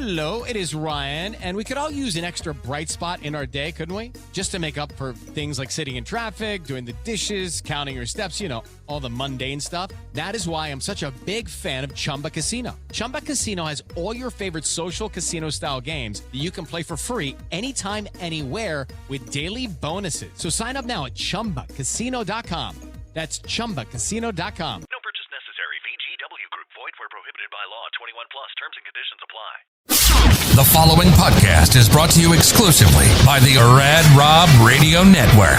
Hello, it is Ryan, and we could all use an extra bright spot in our day, couldn't we? Just to make up for things like sitting in traffic, doing the dishes, counting your steps, all the mundane stuff. That is why I'm such a big fan of Chumba Casino. Chumba Casino has all your favorite social casino-style games that you can play for free anytime, anywhere with daily bonuses. So sign up now at ChumbaCasino.com. That's ChumbaCasino.com. No purchase necessary. VGW Group. Void where prohibited by law. 21 plus. Terms and conditions apply. The following podcast is brought to you exclusively by the Rad Rob Radio Network.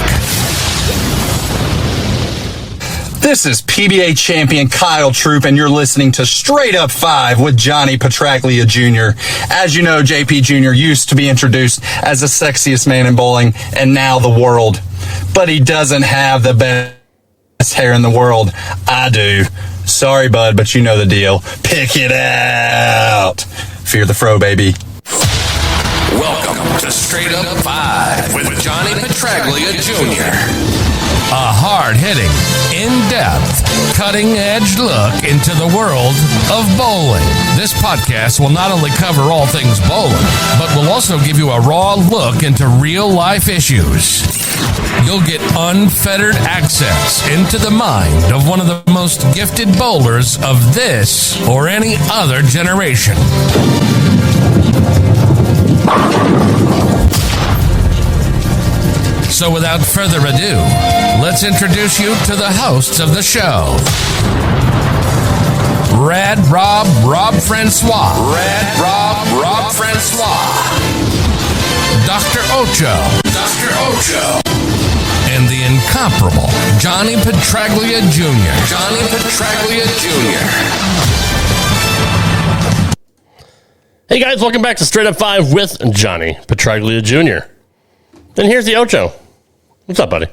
This is PBA champion Kyle Troop, and you're listening to Straight Up 5 with Johnny Petraglia Jr. As you know, JP Jr. used to be introduced as the sexiest man in bowling, and now the world. But he doesn't have the best hair in the world. I do. Sorry, bud, but you know the deal. Pick it out. Fear the fro, baby. Welcome to Straight Up 5 with Johnny Petraglia Jr. A hard-hitting, in-depth, cutting-edge look into the world of bowling. This podcast will not only cover all things bowling, but will also give you a raw look into real-life issues. You'll get unfettered access into the mind of one of the most gifted bowlers of this or any other generation. So without further ado, let's introduce you to the hosts of the show. Rad Rob, Rob Francois. Rad Rob, Rob Francois. Dr. Ocho. Dr. Ocho. And the incomparable Johnny Petraglia Jr. Johnny Petraglia Jr. Hey guys, welcome back to Straight Up 5 with Johnny Petraglia Jr. And here's the Ocho. What's up, buddy?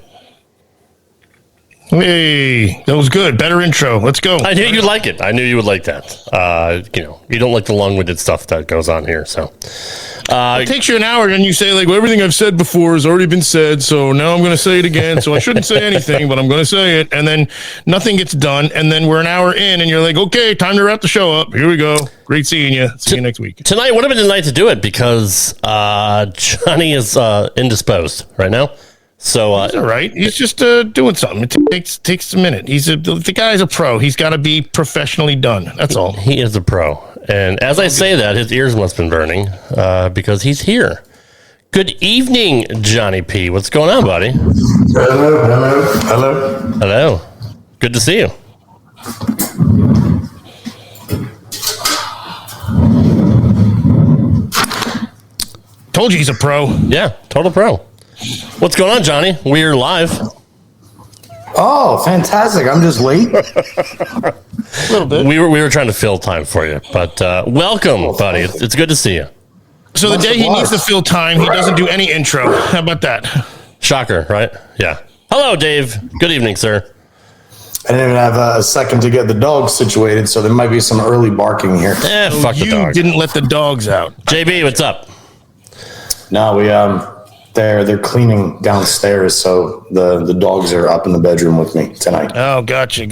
Hey, that was good. Better intro. Let's go. I knew you'd like it. I knew you would like that. You don't like the long-winded stuff that goes on here, so. It takes you an hour, and you say, like, well, everything I've said before has already been said, so now I'm going to say it again. So I shouldn't say anything, but I'm going to say it. And then nothing gets done, and then we're an hour in, and you're like, okay, time to wrap the show up. Here we go. Great seeing you. See you next week. Tonight would have been the night to do it because Johnny is indisposed right now. So he's all right. He's just doing something. It takes a minute. The guy's a pro. He's got to be professionally done. That's all. He is a pro. And as I say that, his ears must have been burning because he's here. Good evening, Johnny P. What's going on, buddy? Hello. Good to see you. Told you he's a pro. Yeah, total pro. What's going on, Johnny? We're live. Oh, fantastic. I'm just late. A little bit. We were trying to fill time for you, but welcome, buddy. It's good to see you. So the day he needs to fill time, he doesn't do any intro. How about that? Shocker, right? Yeah. Hello, Dave. Good evening, sir. I didn't even have a second to get the dogs situated, so there might be some early barking here. Fuck the You dog. didn't let the dogs out. JB, what's up? No, we they're cleaning downstairs, so the dogs are up in the bedroom with me tonight. Oh, gotcha.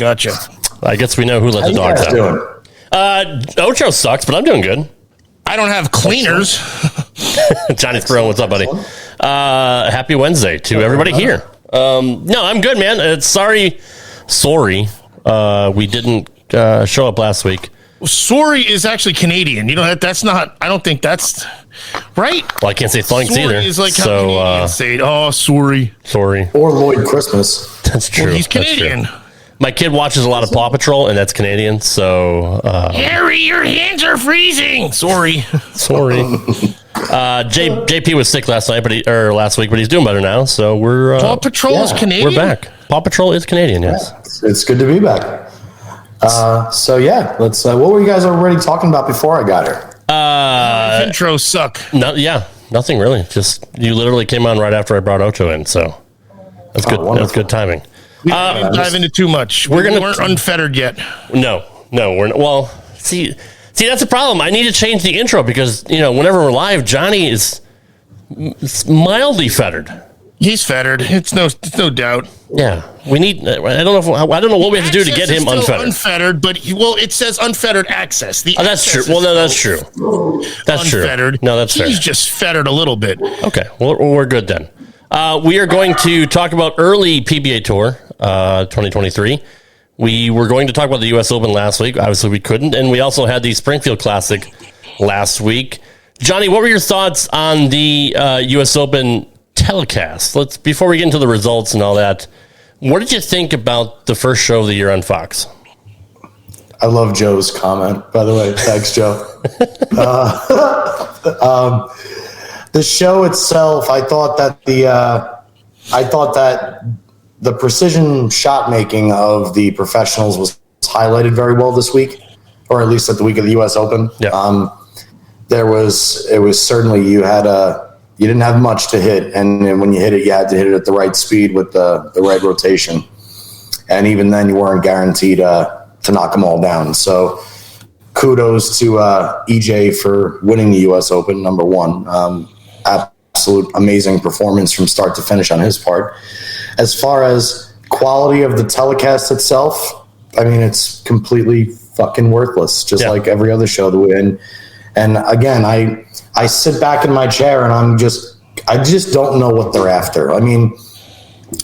I guess we know who let How the you dogs guys out. doing? Ocho sucks, but I'm doing good. I don't have cleaners. Johnny's throwing. What's up, buddy? Happy Wednesday to everybody here. No, I'm good, man. Sorry, we didn't show up last week. Sorry is actually Canadian. You know, that's not, I don't think that's right. Well, I can't say thanks Sorry either. is like how so, Canadians say it. Oh, sorry. Sorry. Or Lloyd Christmas. That's true. Well, he's That's Canadian. true. My kid watches a lot of Paw Patrol, and that's Canadian, so... Harry, your hands are freezing. Sorry. JP was sick last week, but he's doing better now, so we're... Paw Patrol is Canadian? We're back. Paw Patrol is Canadian, yes. Yeah, it's good to be back. So yeah, let's. What were you guys already talking about before I got here? Intros suck. Nothing really. Just you literally came on right after I brought Ocho in, so that's good. That's good timing. We didn't dive into too much. We weren't unfettered yet. No, we're not. Well, see, that's the problem. I need to change the intro because whenever we're live, Johnny is mildly fettered. He's fettered. It's no doubt. Yeah, we need. I don't know what we have to do to get him unfettered. Unfettered, but it says unfettered access. That's true. Well, no, that's true. That's unfettered. True. No, that's fair. He's just fettered a little bit. Okay, well, we're good then. We are going to talk about early PBA Tour 2023. We were going to talk about the U.S. Open last week. Obviously, we couldn't, and we also had the Springfield Classic last week. Johnny, what were your thoughts on the U.S. Open telecast? Before we get into the results and all that, what did you think about the first show of the year on Fox? I love Joe's comment, by the way. Thanks, Joe. The show itself, I thought that the precision shot making of the professionals was highlighted very well this week, or at least at the week of the U.S. Open. Yeah. It was certainly you didn't have much to hit, and when you hit it, you had to hit it at the right speed with the right rotation, and even then, you weren't guaranteed to knock them all down. So, kudos to EJ for winning the U.S. Open, number one. Absolute amazing performance from start to finish on his part. As far as quality of the telecast itself, I mean, it's completely fucking worthless, just like every other show that we win. And again, I sit back in my chair and I just don't know what they're after. I mean,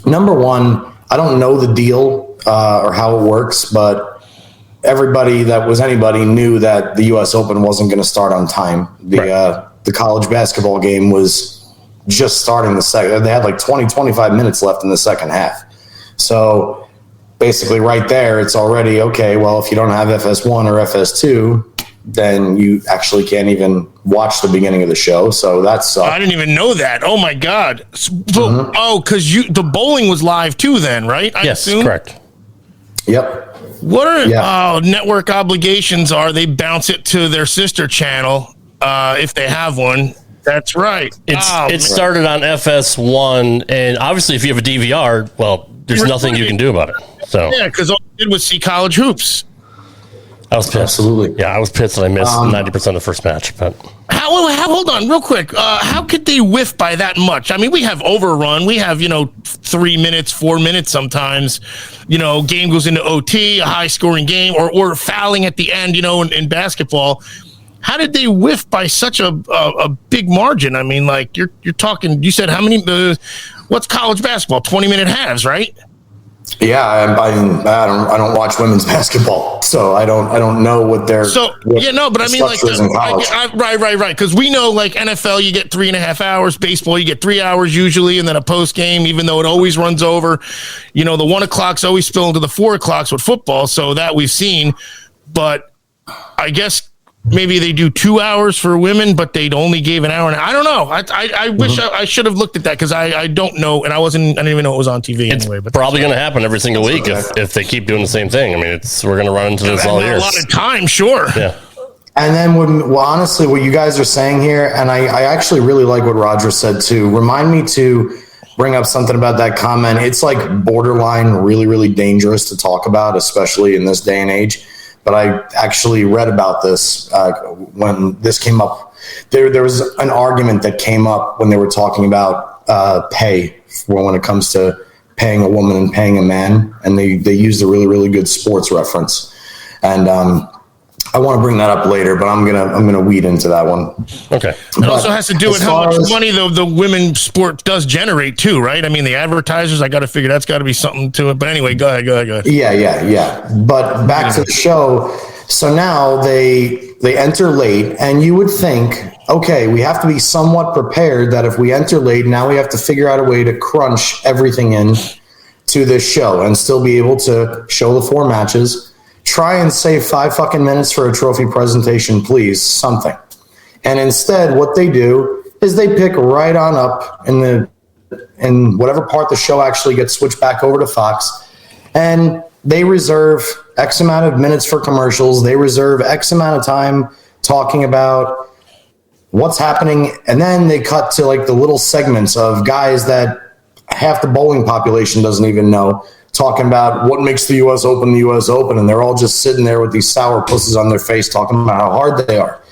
number one, I don't know the deal or how it works, but everybody that was anybody knew that the U.S. Open wasn't going to start on time. The college basketball game was just starting the second. They had like 25 minutes left in the second half. So basically right there, it's already, okay, well, if you don't have FS1 or FS2, then you actually can't even watch the beginning of the show. So that's I didn't even know that. Oh my God. Oh, because the bowling was live too then, right? I assume? Correct. Yep. What are network obligations are they bounce it to their sister channel if they have one. That's right. It started on FS1, and obviously if you have a DVR, well, there's nothing you can do about it. So yeah, because all I did was see college hoops. I was pissed. Absolutely. Yeah, I was pissed that I missed 90% of the first match. But hold on real quick. How could they whiff by that much? I mean, we have overrun. We have, 3 minutes, 4 minutes sometimes. Game goes into OT, a high scoring game, or fouling at the end, in basketball. How did they whiff by such a big margin? I mean, like you're talking, you said how many, what's college basketball? 20-minute halves, right? Yeah, I don't watch women's basketball, so I don't know what they're. But I mean, right. Because we know, like NFL, you get 3.5 hours. Baseball, you get 3 hours usually, and then a post game. Even though it always runs over, the 1 o'clocks always spill into the 4 o'clocks with football. So that we've seen, but I guess maybe they do 2 hours for women, but they only gave an hour. And I don't know. I wish I should have looked at that because I don't know, and I didn't even know it was on TV anyway. But probably going to happen every single week if they keep doing the same thing. I mean, we're going to run into this all year. A lot of time, sure. Yeah. And then honestly, what you guys are saying here, and I actually really like what Roger said too. Remind me to bring up something about that comment. It's like borderline really, really dangerous to talk about, especially in this day and age. But I actually read about this when this came up. There was an argument that came up when they were talking about pay when it comes to paying a woman and paying a man, and they used a really, really good sports reference. And I want to bring that up later, but I'm gonna weed into that one. Okay. It also has to do with how much money the women's sport does generate too, right? I mean, the advertisers, I got to figure that's got to be something to it. But anyway, go ahead. Yeah. But back to the show. So now they enter late, and you would think, okay, we have to be somewhat prepared that if we enter late, now we have to figure out a way to crunch everything in to this show and still be able to show the 4 matches. Try and save 5 fucking minutes for a trophy presentation, please. Something. And instead, what they do is they pick right on up in whatever part the show actually gets switched back over to Fox, and they reserve X amount of minutes for commercials. They reserve X amount of time talking about what's happening, and then they cut to like the little segments of guys that half the bowling population doesn't even know, talking about what makes the U.S. Open the U.S. Open, and they're all just sitting there with these sour pussies on their face talking about how hard they are.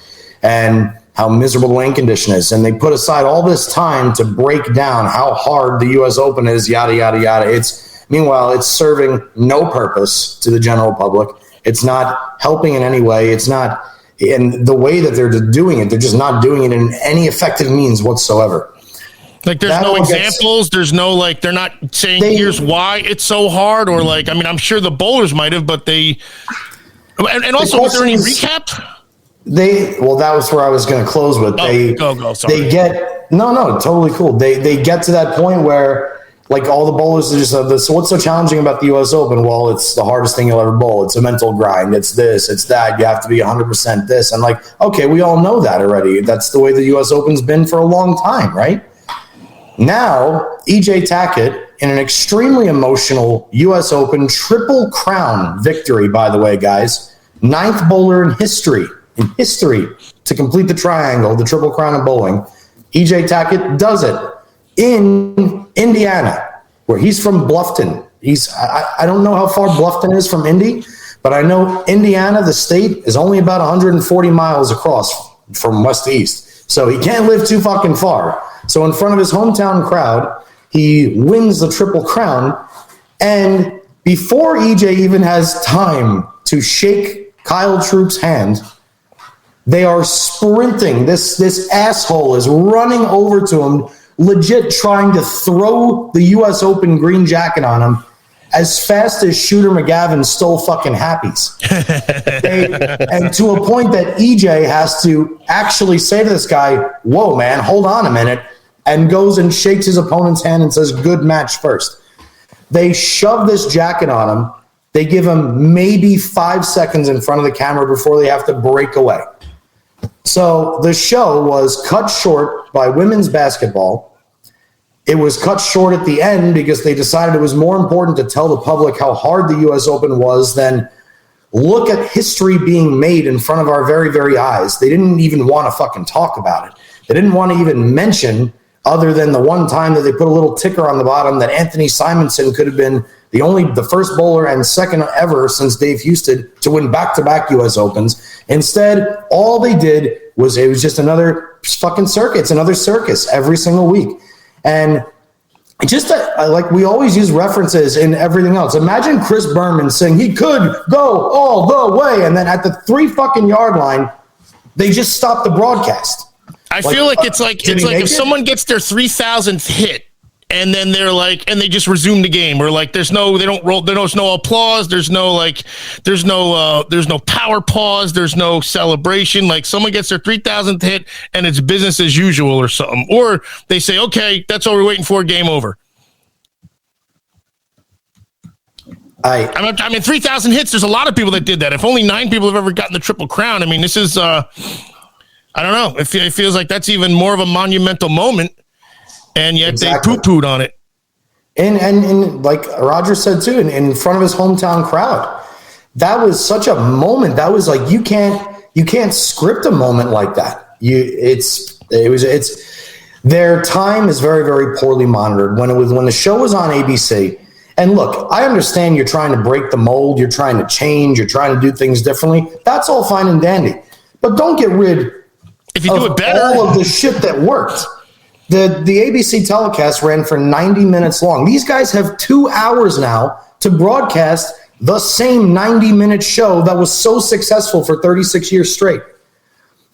And how miserable the lane condition is. And they put aside all this time to break down how hard the U.S. Open is, yada, yada, yada. Meanwhile, it's serving no purpose to the general public. It's not helping in any way. It's not, in the way that they're doing it, they're just not doing it in any effective means whatsoever. Like, there's no examples. There's no, like, they're not saying here's why it's so hard, or like, I mean, I'm sure the bowlers might have, but they, and also, was there any recap? That was where I was going to close with. Go. Sorry. They get, no, totally cool. They get to that point where, like, all the bowlers are just, so what's so challenging about the U.S. Open? Well, it's the hardest thing you'll ever bowl. It's a mental grind. It's this, it's that. You have to be 100% this. And like, okay, we all know that already. That's the way the U.S. Open's been for a long time, right? Now, E.J. Tackett, in an extremely emotional U.S. Open Triple Crown victory, by the way, guys, 9th bowler in history to complete the triangle, the Triple Crown of bowling, E.J. Tackett does it in Indiana, where he's from Bluffton. I don't know how far Bluffton is from Indy, but I know Indiana, the state, is only about 140 miles across from west to east. So he can't live too fucking far. So in front of his hometown crowd, he wins the Triple Crown. And before EJ even has time to shake Kyle Troop's hand, they are sprinting. This asshole is running over to him, legit trying to throw the U.S. Open green jacket on him as fast as Shooter McGavin stole fucking Happies. And to a point that EJ has to actually say to this guy, whoa, man, hold on a minute, and goes and shakes his opponent's hand and says, good match first. They shove this jacket on him. They give him maybe 5 seconds in front of the camera before they have to break away. So the show was cut short by women's basketball. It was cut short at the end because they decided it was more important to tell the public how hard the U.S. Open was than look at history being made in front of our very, very eyes. They didn't even want to fucking talk about it. They didn't want to even mention, other than the one time that they put a little ticker on the bottom, that Anthony Simonson could have been the first bowler and second ever since Dave Houston to win back-to-back U.S. Opens. Instead, all they did was, it was just another fucking circuit. It's another circus every single week. And just like we always use references in everything else. Imagine Chris Berman saying he could go all the way, and then at the 3 fucking yard line, they just stop the broadcast. I feel like it's like if someone gets their 3,000th hit, and then they're like, and they just resume the game, or like there's no applause, there's no power pause, there's no celebration. Like someone gets their 3,000th hit and it's business as usual or something, or they say, okay, that's all we're waiting for, game over. I mean, 3,000 hits. There's a lot of people that did that. If only 9 people have ever gotten the Triple Crown, I mean, this is I don't know. It feels like that's even more of a monumental moment. And yet They poo-pooed on it. And like Roger said too, in front of his hometown crowd, that was such a moment. That was like, you can't script a moment like that. Their time is very, very poorly monitored. When the show was on ABC, and look, I understand you're trying to break the mold, you're trying to change, you're trying to do things differently. That's all fine and dandy, but don't get rid if you do it better, all of the shit that worked. The ABC telecast ran for 90 minutes long. These guys have 2 hours now to broadcast the same 90-minute show that was so successful for 36 years straight.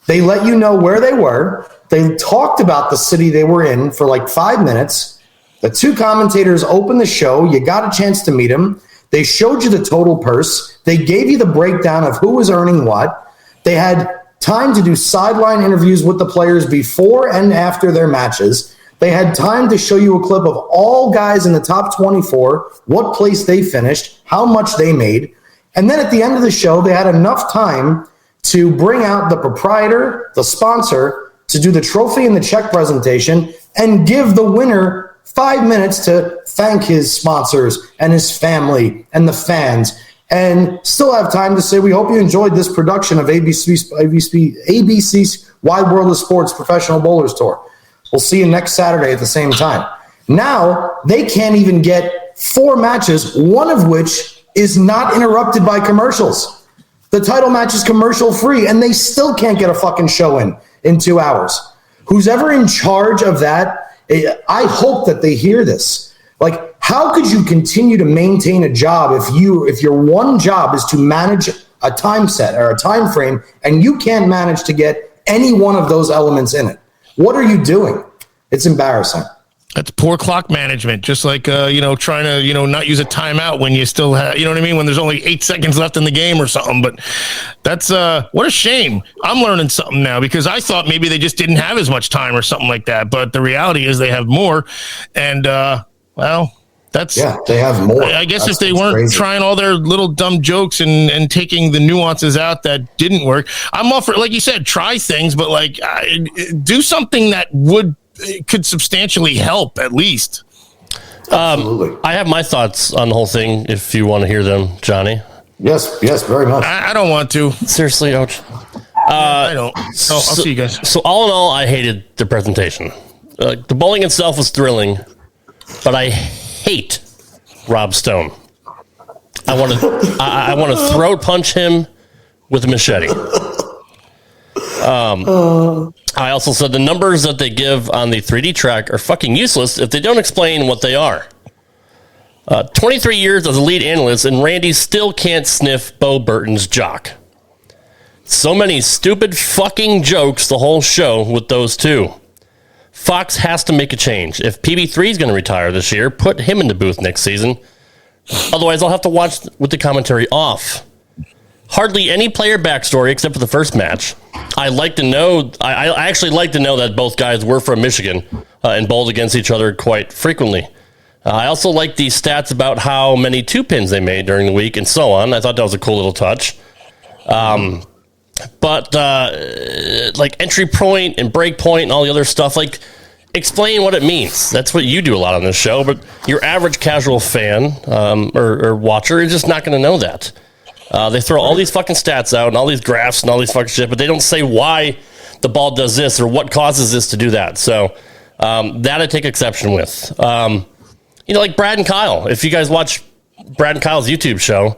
They let you know where they were. They talked about the city they were in for like 5 minutes. The 2 commentators opened the show. You got a chance to meet them. They showed you the total purse. They gave you the breakdown of who was earning what. They had time to do sideline interviews with the players before and after their matches. They had time to show you a clip of all guys in the top 24, what place they finished, how much they made. And then at the end of the show, they had enough time to bring out the proprietor, the sponsor, to do the trophy and the check presentation and give the winner 5 minutes to thank his sponsors and his family and the fans, and still have time to say, we hope you enjoyed this production of ABC's Wide World of Sports Professional Bowlers Tour. We'll see you next Saturday at the same time. Now, they can't even get 4 matches, one of which is not interrupted by commercials. The title match is commercial free, and they still can't get a fucking show in. in 2 hours. Who's ever in charge of that, I hope that they hear this. Like, how could you continue to maintain a job if your one job is to manage a time set or a time frame and you can't manage to get any one of those elements in it? What are you doing? It's embarrassing. That's poor clock management. Just like, trying to, not use a timeout when you still have, you know what I mean? When there's only 8 seconds left in the game or something. But that's, what a shame. I'm learning something now because I thought maybe they just didn't have as much time or something like that. But the reality is they have more. And, they have more. I guess if they weren't trying all their little dumb jokes and taking the nuances out that didn't work, I'm all for, like you said, try things, but like do something that could substantially help at least. Absolutely. I have my thoughts on the whole thing if you want to hear them, Johnny. Yes, very much. I don't want to. Seriously, Ocho. I don't. I'll see you guys. So all in all, I hated the presentation. The bowling itself was thrilling, but I hate Rob Stone. I want to throat punch him with a machete. I also said the numbers that they give on the 3D track are fucking useless if they don't explain what they are. 23 years as a lead analyst, and Randy still can't sniff Bo Burton's jock. So many stupid fucking jokes the whole show with those two. Fox has to make a change. If PB3 is going to retire this year, put him in the booth next season. Otherwise, I'll have to watch with the commentary off. Hardly any player backstory except for the first match. I actually like to know that both guys were from Michigan and bowled against each other quite frequently. I also like the stats about how many 2-pins they made during the week and so on. I thought that was a cool little touch. But like entry point and break point and all the other stuff, like explain what it means. That's what you do a lot on this show, but your average casual fan or watcher is just not going to know that. They throw all these fucking stats out and all these graphs and all these fucking shit, but they don't say why the ball does this or what causes this to do that. So that I take exception with. Like Brad and Kyle. If you guys watch Brad and Kyle's YouTube show,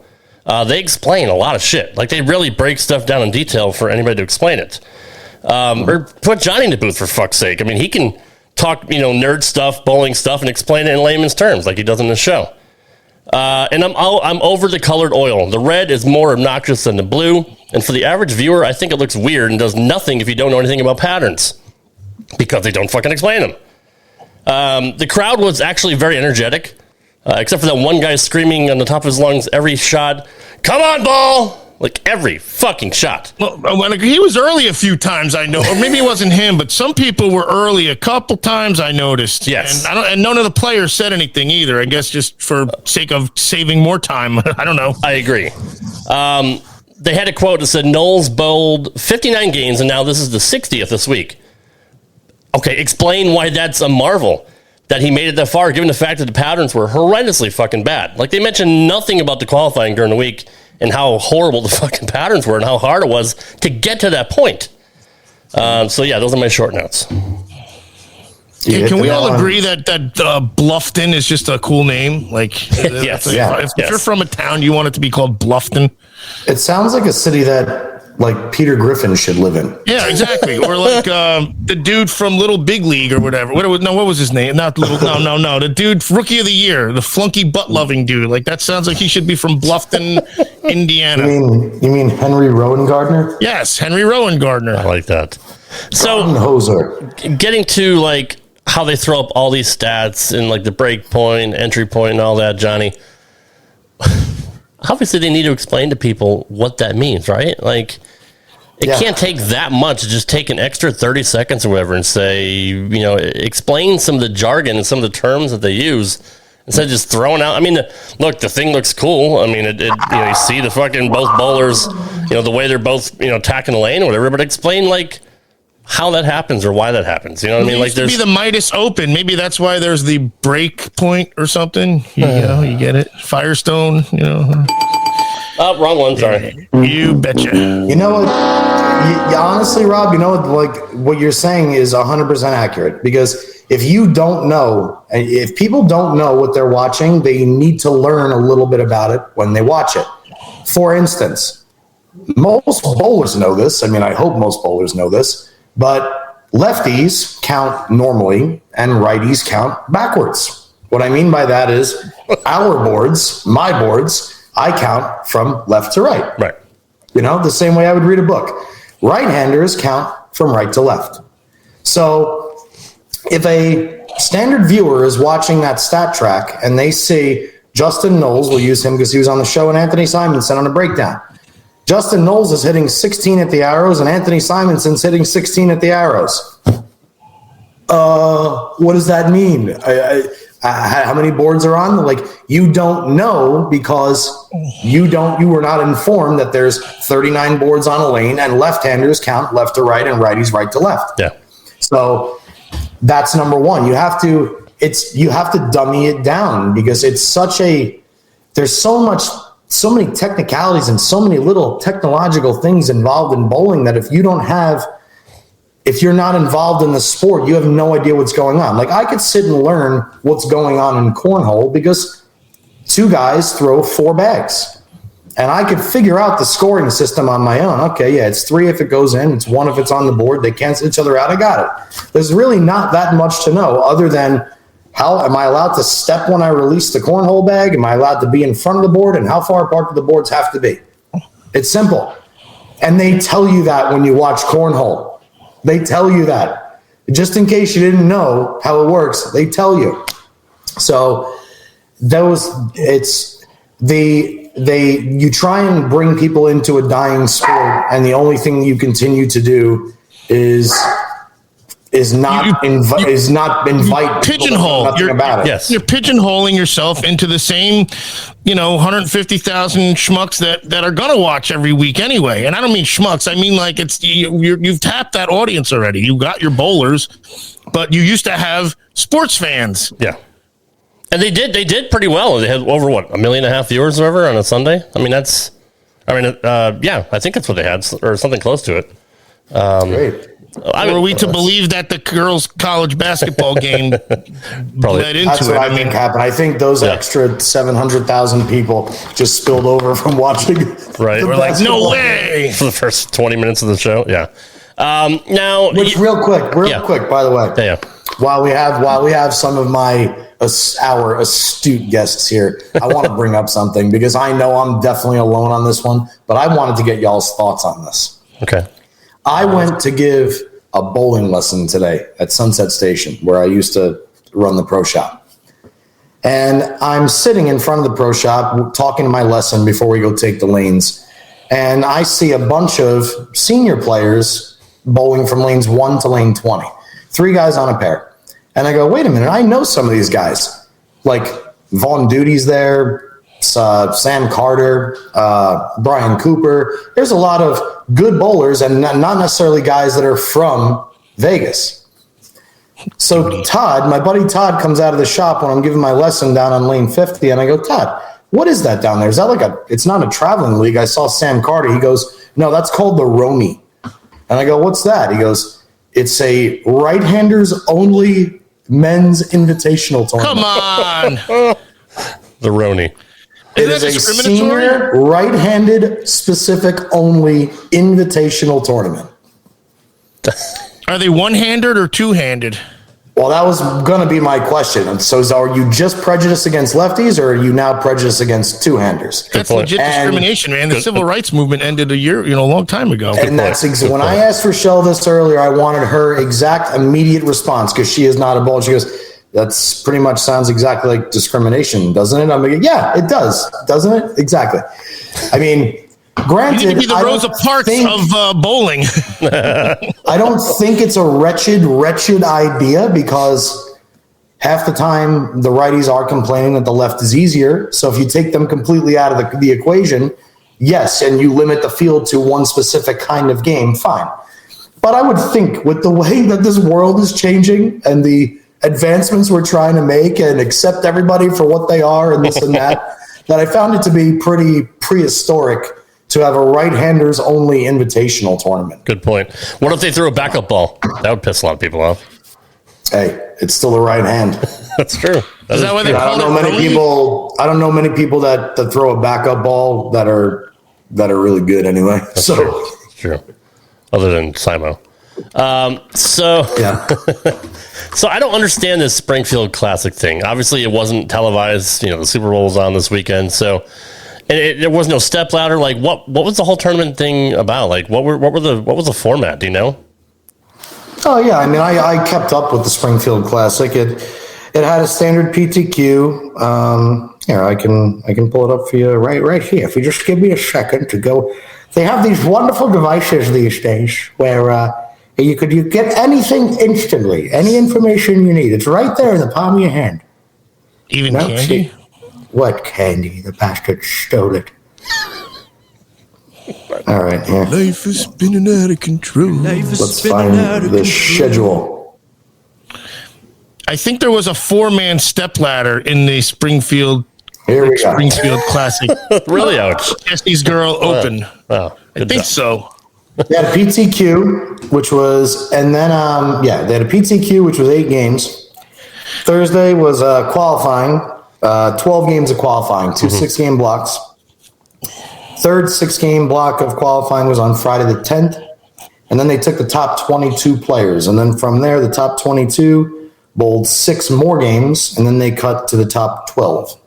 they explain a lot of shit. Like they really break stuff down in detail for anybody to explain it. Or put Johnny in the booth for fuck's sake. I mean, he can talk, nerd stuff, bowling stuff, and explain it in layman's terms like he does in the show. And I'm over the colored oil. The red is more obnoxious than the blue. And for the average viewer, I think it looks weird and does nothing if you don't know anything about patterns because they don't fucking explain them. The crowd was actually very energetic, except for that one guy screaming on the top of his lungs every shot, "Come on, ball!" Like every fucking shot. Well, he was early a few times, I know, or maybe it wasn't him, but some people were early a couple times. I noticed. Yes, and none of the players said anything either. I guess just for sake of saving more time. I don't know. I agree. They had a quote that said Knowles bowled 59 games, and now this is the 60th this week. Okay, explain why that's a marvel that he made it that far, given the fact that the patterns were horrendously fucking bad. Like they mentioned nothing about the qualifying during the week and how horrible the fucking patterns were and how hard it was to get to that point. So yeah, those are my short notes. Can we all agree that Bluffton is just a cool name? Like, yes. If you're from a town, you want it to be called Bluffton. It sounds like a city that like Peter Griffin should live in. Yeah, exactly. Or like the dude from Little Big League or whatever. What was his name? Not Little. No. The dude, Rookie of the Year, the flunky butt loving dude. Like that sounds like he should be from Bluffton, Indiana. You mean Henry Rowan Gardner? Yes, Henry Rowan Gardner. I like that. So Hoser. Getting to like how they throw up all these stats and like the break point, entry point, and all that, Johnny. Obviously, they need to explain to people what that means, right? Like, it can't take that much. Just take an extra 30 seconds or whatever and say, explain some of the jargon and some of the terms that they use instead of just throwing out. I mean, look, the thing looks cool. I mean, you see the fucking both bowlers, the way they're both, attacking the lane or whatever, but explain like how that happens or why that happens. You know what I mean? Like there's be the Midas Open. Maybe that's why there's the break point or something. You get it. Firestone, Oh, wrong one. Sorry. You betcha. You know what? Honestly, Rob, what you're saying is 100% accurate because if people don't know what they're watching, they need to learn a little bit about it when they watch it. For instance, most bowlers know this. I mean, I hope most bowlers know this. But lefties count normally and righties count backwards. What I mean by that is our boards, my boards, I count from left to right. Right. You know, the same way I would read a book. Right-handers count from right to left. So if a standard viewer is watching that stat track and they see Justin Knowles, we'll use him because he was on the show, and Anthony Simonson on a breakdown. Justin Knowles is hitting 16 at the arrows, and Anthony Simonson's hitting 16 at the arrows. What does that mean? How many boards are on? Like, you don't know because you were not informed that there's 39 boards on a lane, and left-handers count left to right and righties right to left. Yeah. So that's number one. You have to dummy it down because it's there's so many technicalities and so many little technological things involved in bowling that if you're not involved in the sport, you have no idea what's going on. Like, I could sit and learn what's going on in cornhole because two guys throw 4 bags. And I could figure out the scoring system on my own. Okay, yeah, it's 3 if it goes in, it's 1 if it's on the board. They cancel each other out. I got it. There's really not that much to know other than how am I allowed to step when I release the cornhole bag? Am I allowed to be in front of the board? And how far apart do the boards have to be? It's simple. And they tell you that when you watch cornhole. They tell you that. Just in case you didn't know how it works, they tell you. So you try and bring people into a dying sport, and the only thing you continue to do is not invite pigeonhole. Nothing about it. Yes. You're pigeonholing yourself into the same, 150,000 schmucks that are gonna watch every week anyway. And I don't mean schmucks. I mean like you've tapped that audience already. You got your bowlers, but you used to have sports fans. Yeah. And they did pretty well. They had over 1.5 million viewers or whatever on a Sunday. I mean, I think that's what they had, or something close to it. Great. Were we to believe that the girls' college basketball game Probably led into That's what I think happened. I think those extra 700,000 people just spilled over from watching. Right. We're like, no way. For the first 20 minutes of the show. Yeah. Now, Real quick, by the way. Yeah. While we have some of our astute guests here, I want to bring up something because I know I'm definitely alone on this one, but I wanted to get y'all's thoughts on this. Okay. I went to give a bowling lesson today at Sunset Station, where I used to run the pro shop. And I'm sitting in front of the pro shop talking to my lesson before we go take the lanes. And I see a bunch of senior players bowling from lanes 1 to lane 20. 3 guys on a pair. And I go, wait a minute, I know some of these guys. Like Vaughn Duty's there, Sam Carter, Brian Cooper. There's a lot of good bowlers and not necessarily guys that are from Vegas. So Todd, my buddy Todd, comes out of the shop when I'm giving my lesson down on lane 50, and I go, Todd, what is that down there? Is that it's not a traveling league. I saw Sam Carter. He goes, no, that's called the Romy. And I go, what's that? He goes, it's a right-handers only men's invitational tournament. Come on. The Roni. It is a senior right-handed specific only invitational tournament. Are they one-handed or two-handed? Well, that was going to be my question. So are you just prejudiced against lefties, or are you now prejudiced against two-handers? That's legit discrimination, man. The civil rights movement ended a long time ago. And that's when I asked Rochelle this earlier, I wanted her exact immediate response because she is not a bowler. She goes, that's pretty much sounds exactly like discrimination, doesn't it? I'm like, yeah, it does, doesn't it? Exactly. I mean, granted, you need to be the Rosa Parks of bowling. I don't think it's a wretched idea because half the time the righties are complaining that the left is easier. So if you take them completely out of the equation, yes, and you limit the field to one specific kind of game, fine. But I would think with the way that this world is changing and the advancements we're trying to make and accept everybody for what they are and this and that, that I found it to be pretty prehistoric to have a right-handers only invitational tournament. Good point. What if they threw a backup ball? That would piss a lot of people off. Hey, it's still the right hand. That's true. Is that why they call it many people? I don't know many people that throw a backup ball that are really good anyway. That's true. Other than Simo. So Yeah. So I don't understand this Springfield Classic thing. Obviously, it wasn't televised. The Super Bowl was on this weekend, so there was no step ladder. Like, what was the whole tournament thing about? Like, what was the format? Do you know? Oh yeah, I mean, I kept up with the Springfield Classic. It had a standard PTQ. Here, I can pull it up for you right here. If you just give me a second to go, they have these wonderful devices these days where you get anything instantly, any information you need. It's right there in the palm of your hand. Even candy? See? What candy? The bastard stole it. All right, here. Life is spinning out of control. Let's find the schedule. I think there was a 4-man stepladder in the Springfield Classic. Really? Ouch. Jesse's Girl Open. Oh, I think so. They had a PTQ, which was, and then, they had a PTQ, which was 8 games. Thursday was qualifying, 12 games of qualifying, 2 6-game blocks. Third 6-game block of qualifying was on Friday the 10th. And then they took the top 22 players. And then from there, the top 22 bowled 6 more games, and then they cut to the top 12.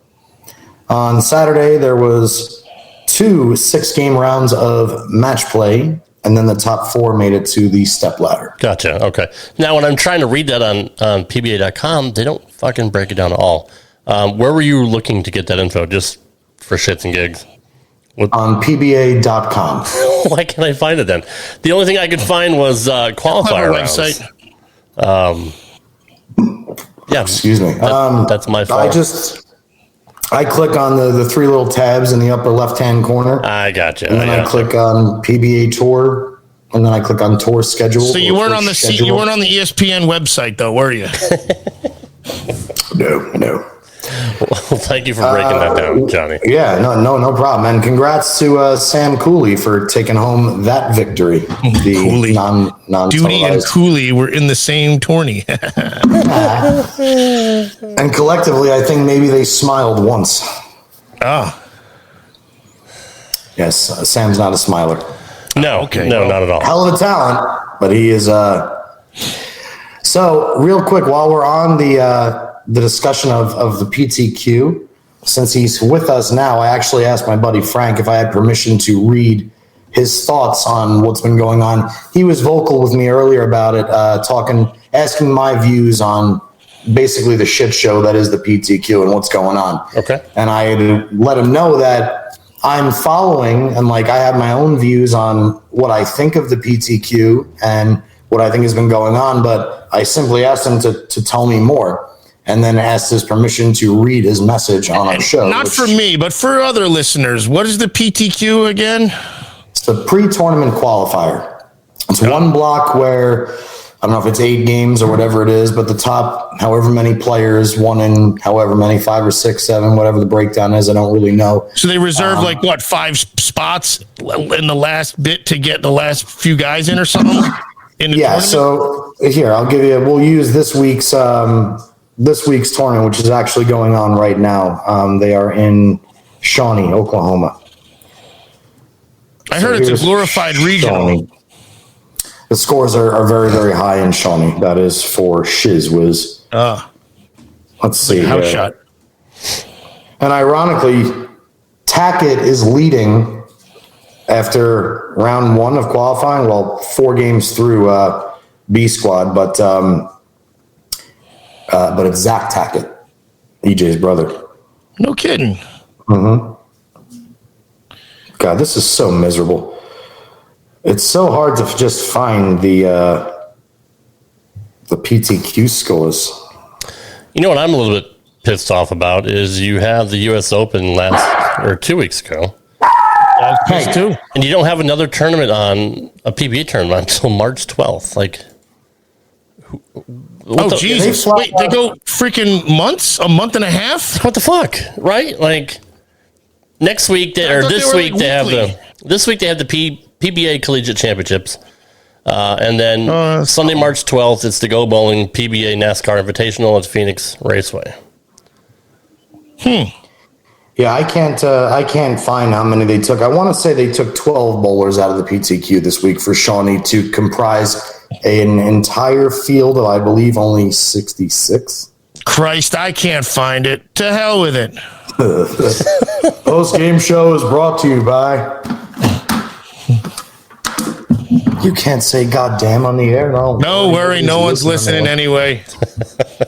On Saturday, there was 2 6-game rounds of match play, and then the top 4 made it to the step ladder. Gotcha. Okay. Now, when I'm trying to read that on PBA.com, they don't fucking break it down at all. Where were you looking to get that info? Just for shits and gigs? On PBA.com. Why can't I find it then? The only thing I could find was qualifier rounds. Website. Yeah. Excuse me. That's my fault. I click on the 3 little tabs in the upper left-hand corner. I gotcha. And then I click on PBA Tour, and then I click on Tour Schedule. So you weren't on the you weren't on the ESPN website though, were you? No. Well, thank you for breaking that down, Johnny. Yeah, no problem. And congrats to Sam Cooley for taking home that victory. The Cooley. non Duty and Cooley were in the same tourney. And collectively, I think maybe they smiled once. Ah. Yes, Sam's not a smiler. No, okay. No, not at all. Hell of a talent, but he is. So, real quick, while we're on the discussion of the PTQ, since he's with us now, I actually asked my buddy Frank if I had permission to read his thoughts on what's been going on. He was vocal with me earlier about it, asking my views on basically the shit show that is the PTQ and what's going on. Okay. And I let him know that I'm following and I have my own views on what I think of the PTQ and what I think has been going on, but I simply asked him to tell me more. And then asked his permission to read his message on our show. Not for me, but for other listeners. What is the PTQ again? It's the pre-tournament qualifier. It's one block where, I don't know if it's 8 games or whatever it is, but the top however many players won in however many, 5 or 6, 7, whatever the breakdown is, I don't really know. So they reserve 5 spots in the last bit to get the last few guys in or something? Yeah, so here, we'll use this week's tournament, which is actually going on right now. They are in Shawnee, Oklahoma. I heard it's a glorified regional. The scores are very, very high in Shawnee. That is for Shiz Whiz. Let's see. House shot. And ironically, Tackett is leading after round 1 of qualifying. Well, 4 games through B squad, but it's Zach Tackett, EJ's brother. No kidding. Mm-hmm. God, this is so miserable. It's so hard to just find the PTQ scores. You know what I'm a little bit pissed off about is you have the U.S. Open 2 weeks ago. Too. And you don't have another tournament on a PBA tournament until March 12th. Jesus. Wait, they go freaking months? A month and a half? What the fuck? Right? Next week they have the PBA Collegiate Championships. And then Sunday, March 12th, it's the Go Bowling PBA NASCAR Invitational at Phoenix Raceway. Yeah, I can't find how many they took. I want to say they took 12 bowlers out of the PTQ this week for Shawnee to comprise an entire field of, I believe, only 66. Christ, I can't find it. To hell with it. Post game show is brought to you by. You can't say goddamn on the air. No worry, no one's listening anyway.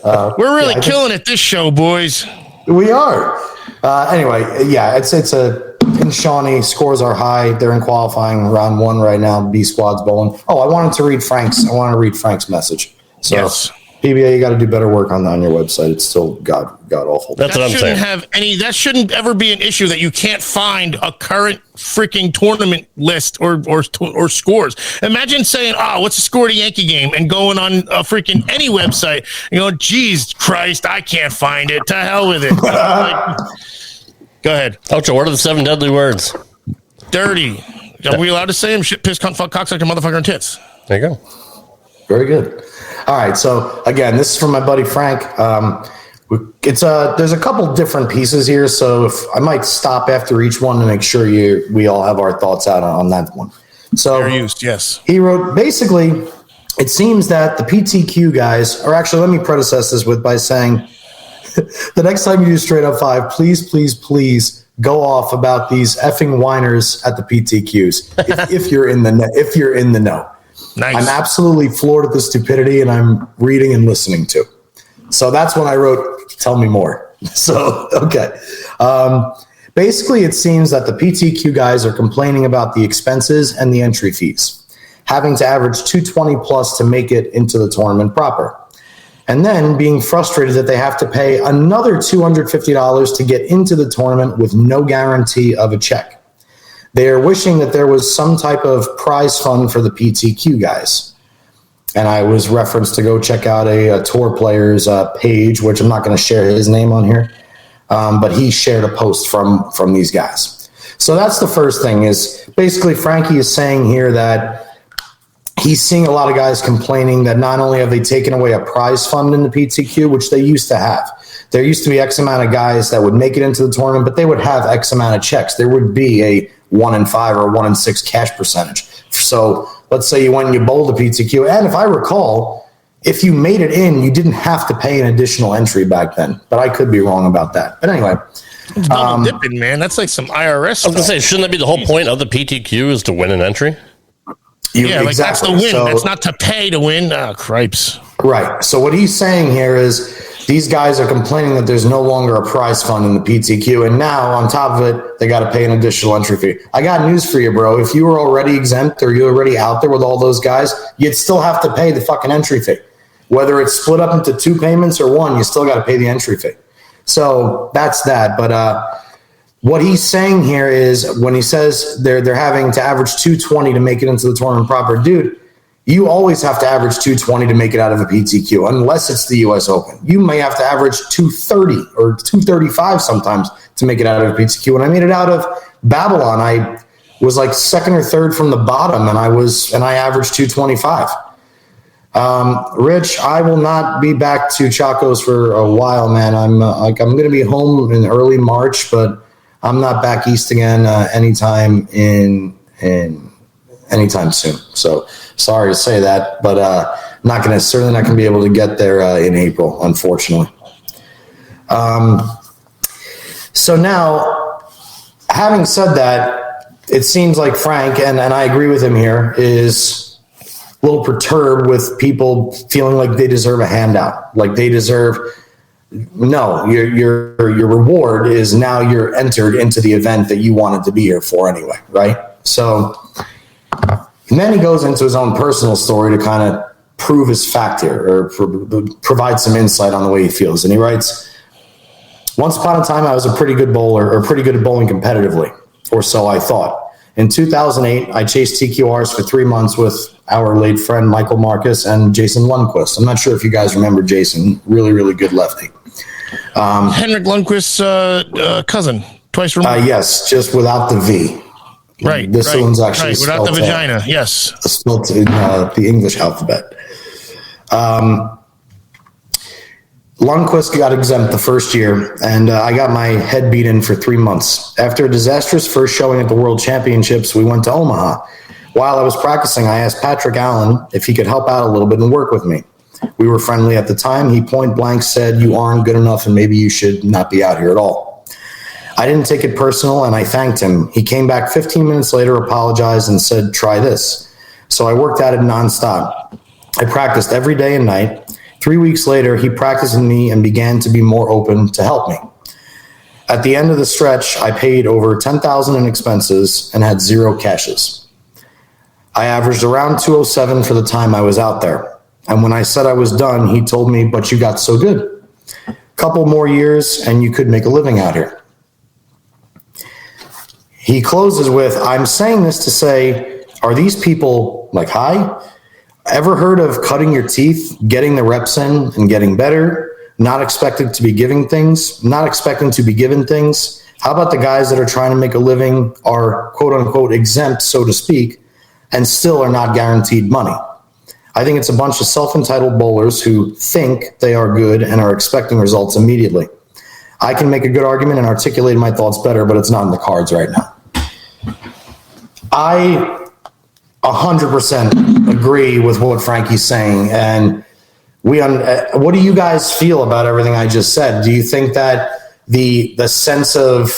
We're really killing it this show, boys. We are. Anyway, yeah, it's in Shawnee, scores are high. They're in qualifying round 1 right now. B squad's bowling. Oh, I wanted to read Frank's message. So, yes. PBA, you got to do better work on your website. It's still god awful. That's what I'm saying. That shouldn't ever be an issue that you can't find a current freaking tournament list or scores. Imagine saying, what's the score of the Yankee game, and going on a freaking any website, geez Christ, I can't find it. To hell with it. Go ahead. Ocho, what are the 7 deadly words? Dirty. Are we allowed to say them? Shit, piss, cunt, fuck, cocksucker, motherfucker, and tits. There you go. Very good. All right. So again, this is from my buddy Frank. There's a couple different pieces here, so if I might stop after each one to make sure we all have our thoughts out on that one. So fair use, yes. He wrote, basically, it seems that the PTQ guys, or actually, let me predecess this by saying, the next time you do Straight Up 5, please go off about these effing whiners at the PTQs if you're in the know. Nice. I'm absolutely floored at the stupidity, and I'm reading and listening to. So that's when I wrote, tell me more. So, okay. Basically, it seems that the PTQ guys are complaining about the expenses and the entry fees, having to average 220 plus to make it into the tournament proper. And then being frustrated that they have to pay another $250 to get into the tournament with no guarantee of a check. They are wishing that there was some type of prize fund for the PTQ guys. And I was referenced to go check out a tour player's page, which I'm not going to share his name on here. But he shared a post from these guys. So that's the first thing is basically Frankie is saying here that he's seeing a lot of guys complaining that not only have they taken away a prize fund in the PTQ, which they used to have. There used to be X amount of guys that would make it into the tournament, but they would have X amount of checks. There would be a 1 in 5 or 1 in 6 cash percentage. So let's say you went and you bowled the PTQ. And if I recall, if you made it in, you didn't have to pay an additional entry back then. But I could be wrong about that. But anyway. It's double dipping, man. That's like some IRS stuff. I was going to say, shouldn't that be the whole point of the PTQ is to win an entry? Exactly. That's the win. So, that's not to pay to win. Cripes. Right. So what he's saying here is these guys are complaining that there's no longer a prize fund in the PTQ. And now, on top of it, they got to pay an additional entry fee. I got news for you, bro. If you were already exempt or you're already out there with all those guys, you'd still have to pay the fucking entry fee. Whether it's split up into 2 payments or 1, you still got to pay the entry fee. So that's that. But what he's saying here is when he says they're having to average 220 to make it into the tournament proper, dude, you always have to average 220 to make it out of a PTQ, unless it's the U.S. Open. You may have to average 230 or 235 sometimes to make it out of a PTQ. When I made it out of Babylon, I was like 2nd or 3rd from the bottom, and I averaged 225. Rich, I will not be back to Chacos for a while, man. I'm going to be home in early March, but I'm not back east again anytime anytime soon. So sorry to say that, but certainly not going to be able to get there in April, unfortunately. So now, having said that, it seems like Frank, and I agree with him here, is a little perturbed with people feeling like they deserve a handout, like they deserve. No, your reward is now you're entered into the event that you wanted to be here for anyway, right? So, and then he goes into his own personal story to kind of prove his fact here or provide some insight on the way he feels. And he writes, once upon a time, I was a pretty good bowler or pretty good at bowling competitively, or so I thought. In 2008, I chased TQRs for 3 months with our late friend Michael Marcus and Jason Lundquist. I'm not sure if you guys remember Jason, really, really good lefty. Henrik Lundqvist's cousin, twice removed. Yes, just without the V. Right. This one's actually without the vagina. Yes, spelled in the English alphabet. Lundquist got exempt the first year, and I got my head beat in for 3 months. After a disastrous first showing at the World Championships, we went to Omaha, While I was practicing, I asked Patrick Allen if he could help out a little bit and work with me. We were friendly at the time. He point blank said, "You aren't good enough and maybe you should not be out here at all." I didn't take it personal and I thanked him. He came back 15 minutes later, apologized and said, "Try this." So I worked at it nonstop. I practiced every day and night. 3 weeks later, he practiced with me and began to be more open to help me. At the end of the stretch, I paid over $10,000 in expenses and had 0 cashes. I averaged around 207 for the time I was out there. And when I said I was done, he told me, "But you got so good. Couple more years and you could make a living out here." He closes with, "I'm saying this to say, are these people like high? Ever heard of cutting your teeth, getting the reps in and getting better, not expecting to be given things? How about the guys that are trying to make a living, are quote unquote exempt, so to speak, and still are not guaranteed money? I think it's a bunch of self-entitled bowlers who think they are good and are expecting results immediately. I can make a good argument and articulate my thoughts better, but it's not in the cards right now." I 100% agree with what Frankie's saying. And what do you guys feel about everything I just said? Do you think that the sense of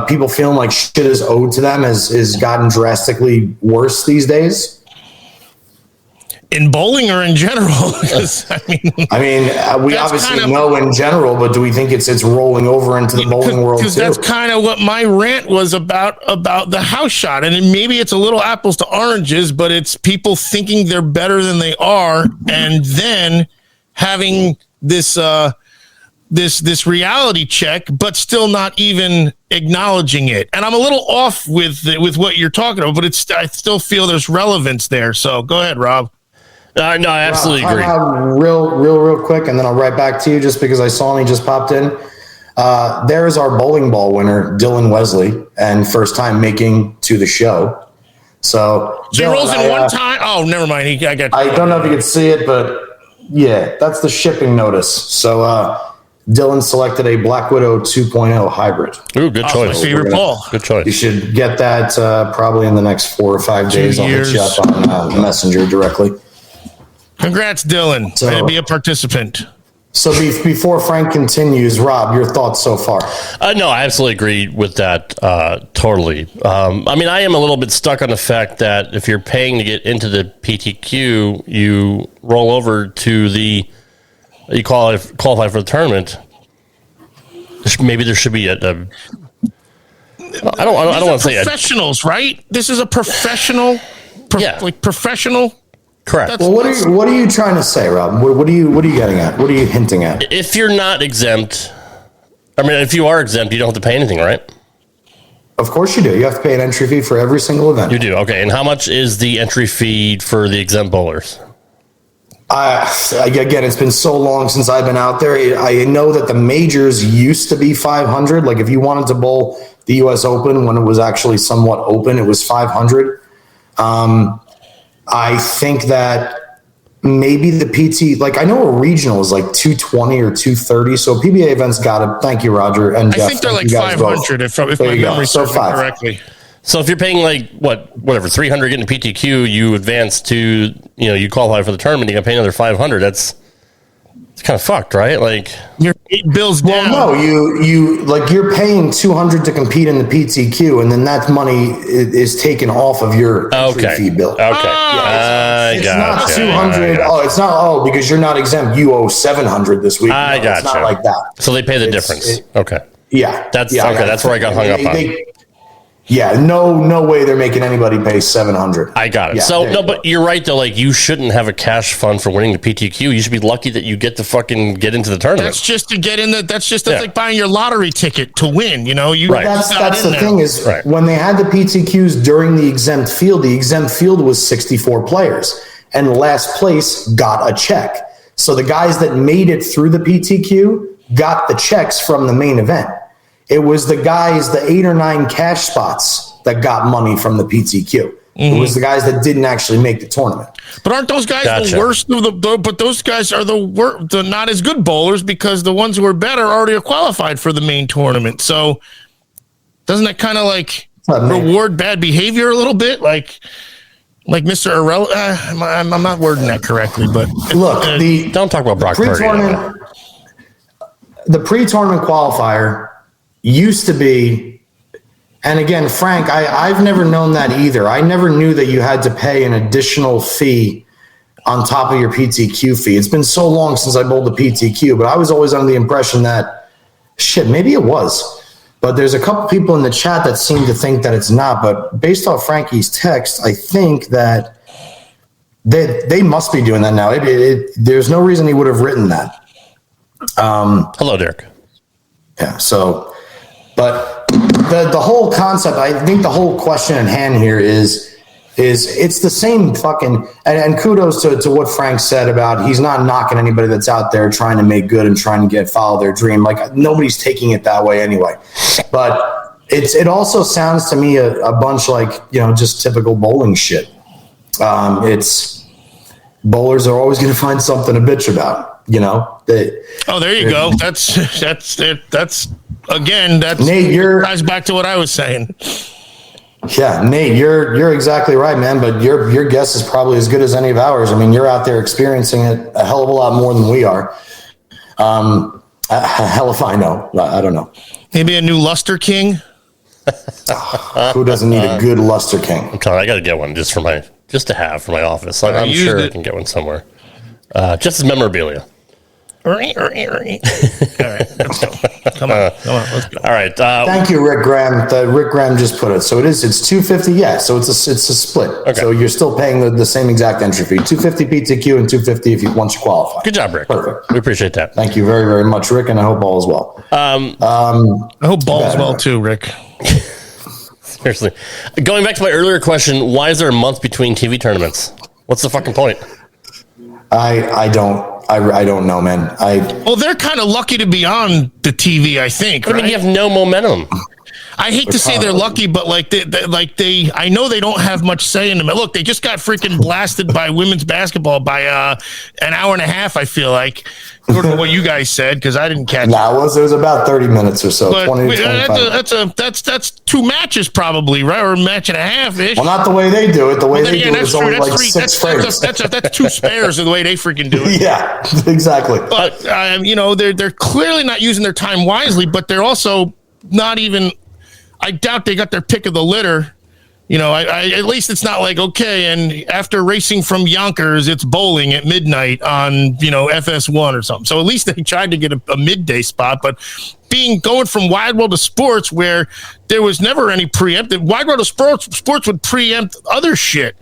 people feeling like shit is owed to them has gotten drastically worse these days? In bowling or in general? We obviously know in general, but do we think it's rolling over into the bowling world too? Because that's kind of what my rant was about the house shot. And maybe it's a little apples to oranges, but it's people thinking they're better than they are, and then having this this reality check, but still not even acknowledging it. And I'm a little off with what you're talking about, but I still feel there's relevance there. So go ahead, Rob. No, I absolutely agree. Real quick, and then I'll write back to you just because I saw him. He just popped in. There's our bowling ball winner, Dylan Wesley, and first time making to the show. So he rolls in one time. Oh, never mind. I don't know if you can see it, but yeah, that's the shipping notice. So Dylan selected a Black Widow 2.0 hybrid. Ooh, good choice. My favorite ball. Good choice. You should get that probably in the next 4 or 5 days. I'll hit you up on Messenger directly. Congrats, Dylan. So, be a participant. So before Frank continues, Rob, your thoughts so far? No, I absolutely agree with that totally. I am a little bit stuck on the fact that if you're paying to get into the PTQ, you roll over to you qualify for the tournament. Maybe there should be I don't want to say professionals, right? This is a professional, professional. Correct. Well, what are you trying to say, Rob? What are you getting at? What are you hinting at? If you're not exempt, if you are exempt, you don't have to pay anything, right? Of course you do. You have to pay an entry fee for every single event. You do. Okay. And how much is the entry fee for the exempt bowlers? Again, it's been so long since I've been out there. I know that the majors used to be 500. Like if you wanted to bowl the U.S. Open when it was actually somewhat open, it was 500. I think that maybe the PT, like I know a regional is like 220 or 230. So PBA events got it. Thank you, Roger. And I think they're like 500 if my memory serves me correctly. So if you're paying like whatever 300 getting a PTQ, you advance to you qualify for the tournament, you got to pay another 500. It's kind of fucked, right? Like your 8 bills down. Well, no, you're paying 200 to compete in the PTQ, and then that money is taken off of your entry fee bill. Okay, it's not 200. It's not because you're not exempt. You owe 700 this week. It's not like that. So they pay the difference. Okay. Yeah, that's where I got hung up on. No way they're making anybody pay 700. I got it. But you're right though. Like you shouldn't have a cash fund for winning the PTQ. You should be lucky that you get to fucking get into the tournament. That's just to get in that's like buying your lottery ticket to win. That's the thing is when they had the PTQs during the exempt field was 64 players, and last place got a check. So the guys that made it through the PTQ got the checks from the main event. It was the guys, the 8 or 9 cash spots that got money from the PTQ. Mm-hmm. It was the guys that didn't actually make the tournament. But aren't those guys the worst of but those guys are the not as good bowlers because the ones who are better already are qualified for the main tournament. So doesn't that kind of like reward bad behavior a little bit, like Mr. Irrelevant. I'm not wording that correctly, but look, don't talk about Brock Purdy. The pre-tournament qualifier used to be, and again, Frank, I've never known that either. I never knew that you had to pay an additional fee on top of your PTQ fee. It's been so long since I bowled the PTQ, but I was always under the impression that, maybe it was. But there's a couple people in the chat that seem to think that it's not. But based off Frankie's text, I think that they must be doing that now. There's no reason he would have written that. Hello, Derek. Yeah, so, but the whole concept, I think the whole question at hand here is it's the same fucking, and kudos to what Frank said about he's not knocking anybody that's out there trying to make good and trying to follow their dream. Like, nobody's taking it that way anyway. But it also sounds to me a bunch like, just typical bowling shit. It's bowlers are always going to find something to bitch about, there you go. That's again, Nate, ties back to what I was saying. Yeah, Nate, you're exactly right, man. But your guess is probably as good as any of ours. I mean, you're out there experiencing it a hell of a lot more than we are. Hell if I know. I don't know. Maybe a new Luster King. Who doesn't need a good Luster King? I'm telling you, I got to get one just to have for my office. I'm sure I can get one somewhere. Just as memorabilia. All right, let's go. Come on, let's go. All right. Thank you, Rick Graham. Rick Graham just put it. So it's $250. Yeah, so it's a split. Okay. So you're still paying the same exact entry fee: $250 PTQ and $250 once you qualify. Good job, Rick. Perfect. We appreciate that. Thank you very, very much, Rick, and I hope all is well. I hope ball is well too, Rick. Seriously, going back to my earlier question, why is there a month between TV tournaments? What's the fucking point? I don't know, man. Well, they're kind of lucky to be on the TV, I think. I mean, you have no momentum. I hate to say they're lucky, but they I know they don't have much say in them. Look, they just got freaking blasted by women's basketball by an hour and a half. I feel like, according to what you guys said, because I didn't catch. It was about 30 minutes or so. But 20 to 25. That's two matches probably, right, or a match and a half ish. Well, not the way they do it. The way they do it is only like six frames. That's two spares of the way they freaking do it. Yeah, exactly. But they're clearly not using their time wisely, but they're also not even. I doubt they got their pick of the litter. I at least it's not like, okay, and after racing from Yonkers, it's bowling at midnight on, FS1 or something. So at least they tried to get a midday spot, but going from Wide World of Sports where there was never any preemptive, Wide World of Sports would preempt other shit.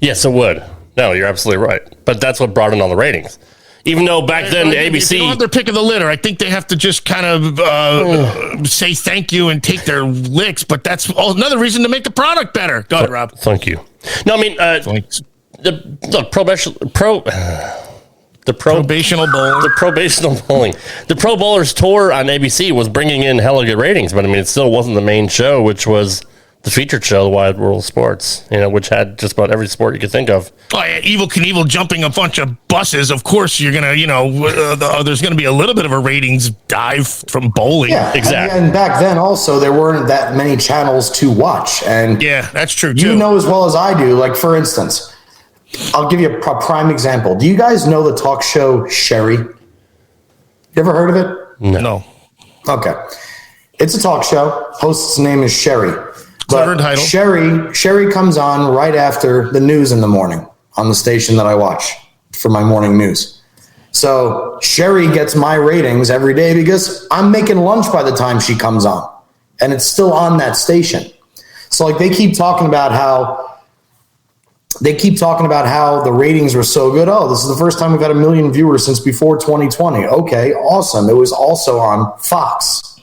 Yes, it would. No, you're absolutely right. But that's what brought in all the ratings. Even though back then ABC... They don't have their pick of the litter. I think they have to just kind of say thank you and take their licks, but that's another reason to make the product better. Go ahead, Rob. Thank you. No, I mean, the probational bowling. The Pro Bowlers Tour on ABC was bringing in hella good ratings, but I mean, it still wasn't the main show, which was the featured show, the Wide World of Sports, which had just about every sport you could think of. Oh, yeah, Evel Knievel jumping a bunch of buses. Of course, you're going to, there's going to be a little bit of a ratings dive from bowling. Yeah, exactly. And back then also, there weren't that many channels to watch. And yeah, that's true, too. You know as well as I do, like, for instance, I'll give you a prime example. Do you guys know the talk show Sherry? You ever heard of it? No. Okay. It's a talk show. Host's name is Sherry. But Sherry comes on right after the news in the morning on the station that I watch for my morning news. So Sherry gets my ratings every day because I'm making lunch by the time she comes on, and it's still on that station. So like they keep talking about how the ratings were so good. Oh, this is the first time we've had 1 million viewers since before 2020. Okay, awesome. It was also on Fox,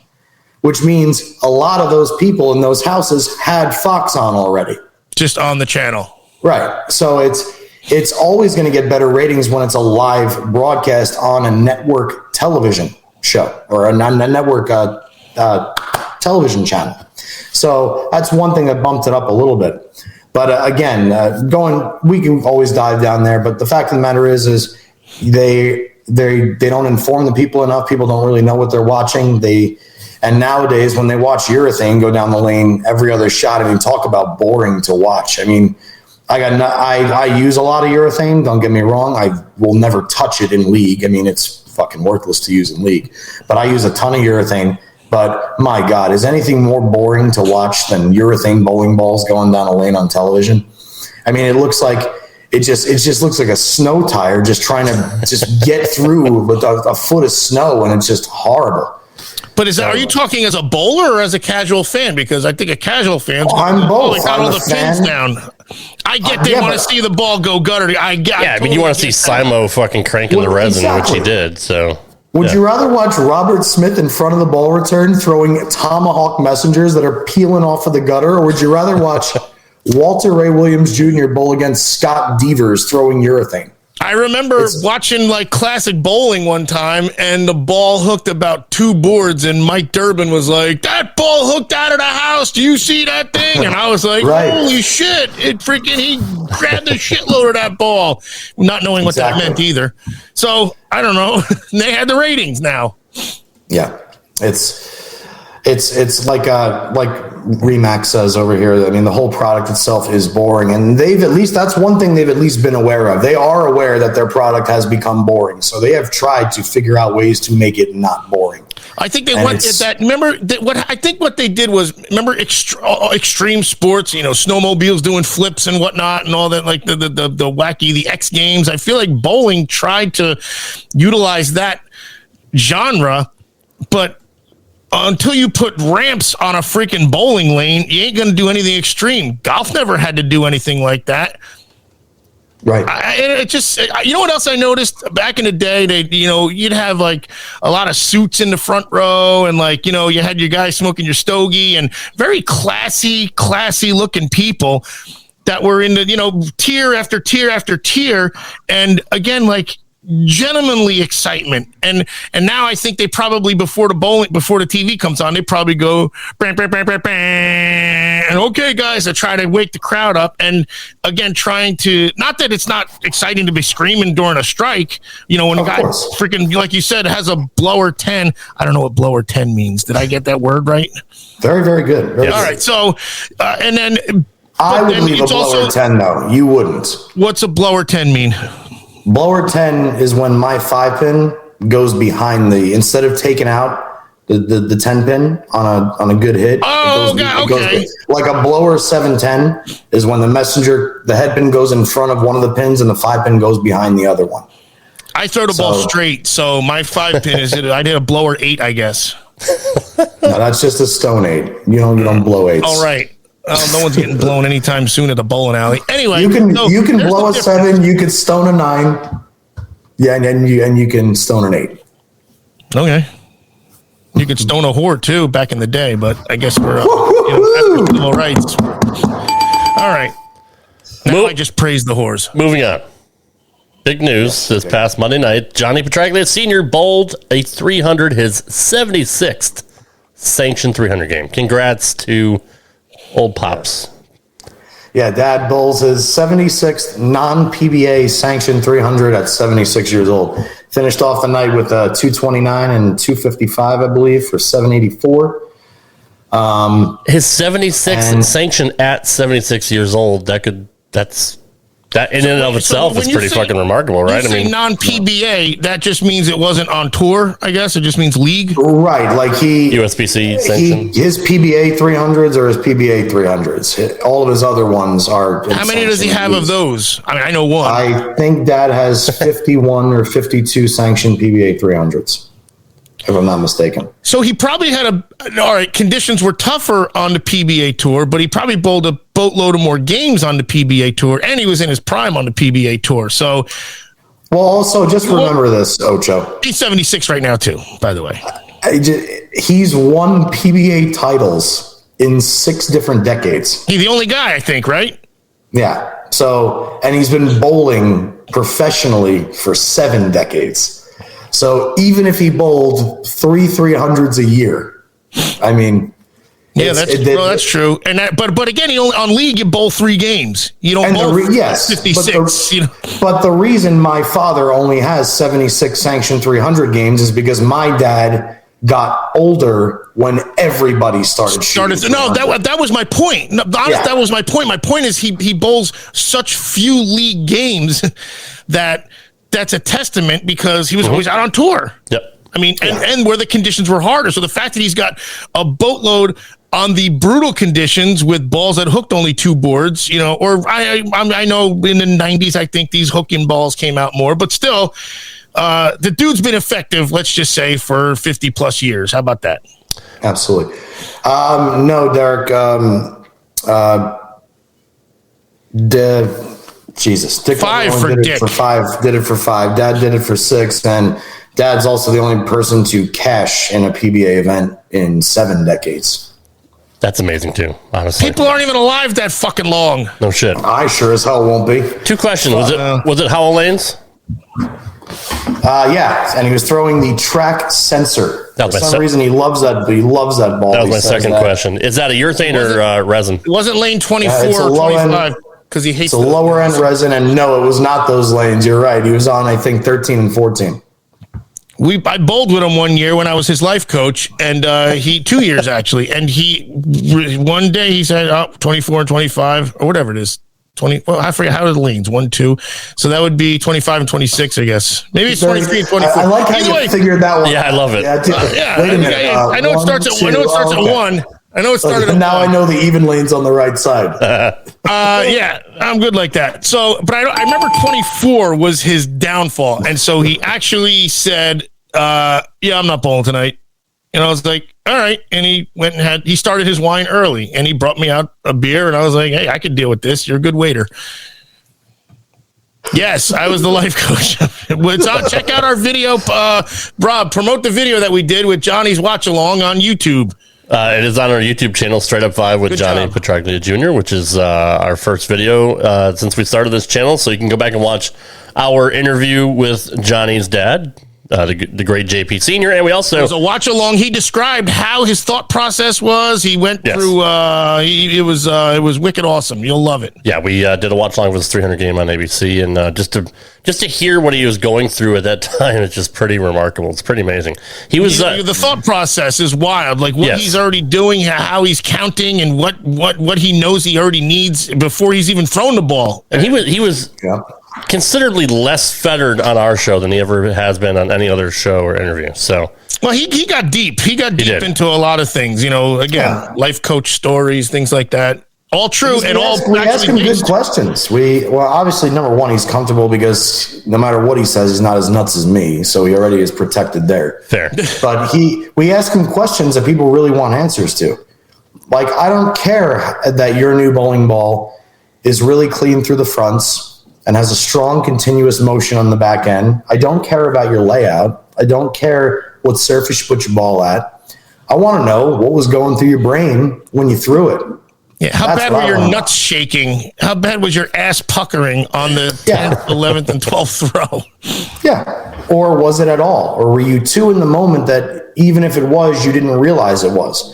which means a lot of those people in those houses had Fox on already. Just on the channel. Right. So it's always going to get better ratings when it's a live broadcast on a network television show or a network television channel. So that's one thing that bumped it up a little bit. But again, we can always dive down there. But the fact of the matter is they don't inform the people enough. People don't really know what they're watching. And nowadays, when they watch urethane go down the lane every other shot, I mean, talk about boring to watch. I mean, I use a lot of urethane. Don't get me wrong. I will never touch it in league. I mean, it's fucking worthless to use in league. But I use a ton of urethane. But my God, is anything more boring to watch than urethane bowling balls going down a lane on television? I mean, it looks like it just looks like a snow tire just trying to just get through with a foot of snow, and it's just horrible. But are you talking as a bowler or as a casual fan? Because I think a casual fan's I'm both. got I'm all the pins down. I get they want to see the ball go gutter. I mean, you want to see Simo fucking cranking the resin, exactly. which he did. So, would you rather watch Robert Smith in front of the ball return throwing tomahawk messengers that are peeling off of the gutter, or would you rather watch Walter Ray Williams Jr. bowl against Scott Devers throwing urethane? I remember watching like classic bowling one time, and the ball hooked about 2 boards, and Mike Durbin was like, "That ball hooked out of the house. Do you see that thing?" And I was like, right. "Holy shit!" He grabbed the shitload of that ball, not knowing what that meant either. So I don't know. They had the ratings now. Yeah, it's like Remax says over here. I mean, the whole product itself is boring, and that's one thing they've at least been aware of. They are aware that their product has become boring, so they have tried to figure out ways to make it not boring. I think they went at that. Remember what they did was extreme sports. You know, snowmobiles doing flips and whatnot, and all that. Like the wacky, the X Games. I feel like bowling tried to utilize that genre, but until you put ramps on a freaking bowling lane, you ain't going to do anything extreme. Golf never had to do anything like that. Right. You know what else I noticed back in the day? You'd have like a lot of suits in the front row, and like, you had your guy smoking your stogie, and very classy looking people that were in the, tier after tier after tier. And again, like, gentlemanly excitement, and now I think they probably before the TV comes on, they probably go bang, bang, bang, bang, bang, and okay guys, I try to wake the crowd up, and again trying to, not that it's not exciting to be screaming during a strike, when a guy freaking, like you said, has a blower 10. I don't know what blower 10 means. Did I get that word right? Very, very good. Very all good. right, so and then I would leave a blower 10 though. You wouldn't. What's a blower 10 mean? Blower 10 is when my 5-pin goes behind instead of taking out the 10 pin on a good hit. Oh, okay. Like a blower 7-10 is when the head pin goes in front of one of the pins and the 5-pin goes behind the other one. I throw the ball straight, so my 5-pin is I did a blower 8, I guess. No, that's just a stone 8. You don't blow 8s. All right. No one's getting blown anytime soon at the bowling alley. Anyway, you can blow a 7. You can stone a 9. Yeah, and you can stone an 8. Okay. You could stone a whore too back in the day, but I guess we're civil rights. All right. Now I just praised the whores. Moving on. Big news this past Monday night. Johnny Petraglia Sr. bowled a 300, his 76th sanctioned 300 game. Congrats to old Pops. Yeah, Dad bowls his 76th non-PBA sanctioned 300 at 76 years old. Finished off the night with 229 and 255, I believe, for 784. His 76th sanction at 76 years old. That in and of itself is pretty fucking remarkable, right? I mean, non-PBA, that just means it wasn't on tour, I guess. It just means league. Right, like USBC sanction. His PBA 300s are his PBA 300s. All of his other ones are. How many does he have of those? I mean, I know one. I think Dad has 51 or 52 sanctioned PBA 300s, if I'm not mistaken. So he probably had conditions were tougher on the PBA Tour, but he probably bowled a boatload of more games on the PBA Tour, and he was in his prime on the PBA Tour. So, well, also just remember this, Ocho. He's 76 right now too, by the way. He's won PBA titles in 6 different decades. He's the only guy, I think, right? Yeah. So, and he's been bowling professionally for 7 decades. So even if he bowled 300s a year, I mean, yeah, that's true. And but again, on league you bowl 3 games. You don't bowl 56. But the reason my father only has 76 sanctioned 300 games is because my dad got older when everybody started shooting. No, that was my point. No, that was my point. My point is he bowls such few league games that's a testament, because he was always out on tour. Yep. I mean, and where the conditions were harder. So the fact that he's got a boatload on the brutal conditions with balls that hooked only 2 boards, or I know in the 90s, I think these hooking balls came out more, but still, the dude's been effective, let's just say, for 50 plus years. How about that? Absolutely. No, Derek, Dick 5 for did Dick. It for 5, did it for 5. Dad did it for 6, and Dad's also the only person to cash in a PBA event in 7 decades. That's amazing too, honestly. People aren't even alive that fucking long. No shit. I sure as hell won't be. 2 questions. Was it Howell Lanes? Yeah, and he was throwing the track sensor. For some reason, he loves that. He loves that ball. That was my second question. Is that a urethane or resin? It wasn't lane 24 or 25 because he hates it's a lower end resin, and no, it was not those lanes. You're right. He was on, I think, 13 and 14. I bowled with him one year when I was his life coach, and 2 years actually. And one day he said, 24 and 25 or whatever it is. 20. Well, I forget how it leans. 1, 2. So that would be 25 and 26, I guess. Maybe it's 23 and 24. I like how you figured that one. Yeah, I love it. Wait a minute. I know it starts at 1. I know it started at now 1. I know the even lane's on the right side. Yeah, I'm good like that. So, but I remember 24 was his downfall. And so he actually said, yeah, I'm not bowling tonight. And I was like, all right. And he went and he started his wine early, and he brought me out a beer, and I was like, hey, I could deal with this. You're a good waiter. Yes, I was the life coach. Check out our video. Rob, promote the video that we did with Johnny's watch along on YouTube. It is on our YouTube channel, Straight Up 5 with Johnny Petraglia Jr., which is our first video since we started this channel. So you can go back and watch our interview with Johnny's dad, the great JP Sr. And we also... It was a watch along. He described how his thought process was. He went through... it was wicked awesome. You'll love it. Yeah, we did a watch along with his 300 game on ABC, and just to hear what he was going through at that time, it's just pretty remarkable. It's pretty amazing. He was the thought process is wild. Like what he's already doing, how he's counting, and what he knows he already needs before he's even thrown the ball. And he was considerably less fettered on our show than he ever has been on any other show or interview. So, well, he got deep. He got deep into a lot of things. Life coach stories, things like that. All true and all. We ask him good questions. Obviously, number one, he's comfortable because no matter what he says, he's not as nuts as me, so he already is protected there. Fair, but we ask him questions that people really want answers to. Like, I don't care that your new bowling ball is really clean through the fronts and has a strong continuous motion on the back end. I don't care about your layout. I don't care what surface you put your ball at. I want to know what was going through your brain when you threw it. Yeah, how bad were your nuts shaking? How bad was your ass puckering on the 10th, 11th, and 12th throw? Yeah. Or was it at all? Or were you too in the moment that even if it was, you didn't realize it was?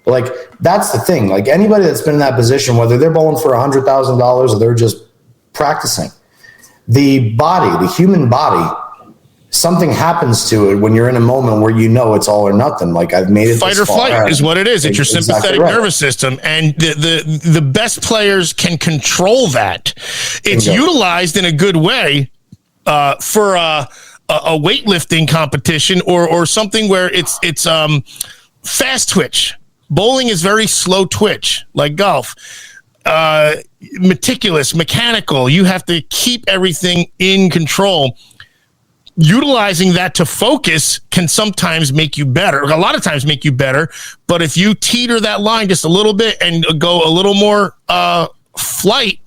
Like, that's the thing. Like, anybody that's been in that position, whether they're bowling for $100,000 or they're just practicing, the body, the human body, something happens to it when you're in a moment where you know it's all or nothing. Like, I've made it. Fight or flight is what it is. It's your sympathetic nervous system, and the best players can control that. It's utilized in a good way for a weightlifting competition or something where it's fast twitch. Bowling is very slow twitch, like golf. Meticulous, mechanical. You have to keep everything in control. Utilizing that to focus can sometimes make you better. A lot of times make you better. But if you teeter that line just a little bit and go a little more flight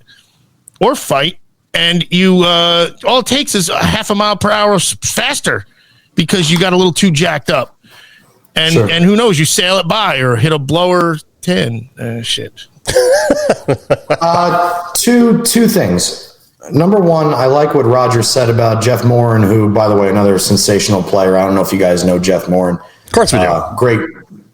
or fight, and you all it takes is a half a mile per hour faster because you got a little too jacked up. And and who knows, you sail it by or hit a blower 10. Shit. Two things. Number one, I like what Roger said about Jeff Moran, who, by the way, another sensational player. I don't know if you guys know Jeff Moran. Of course we do. Great,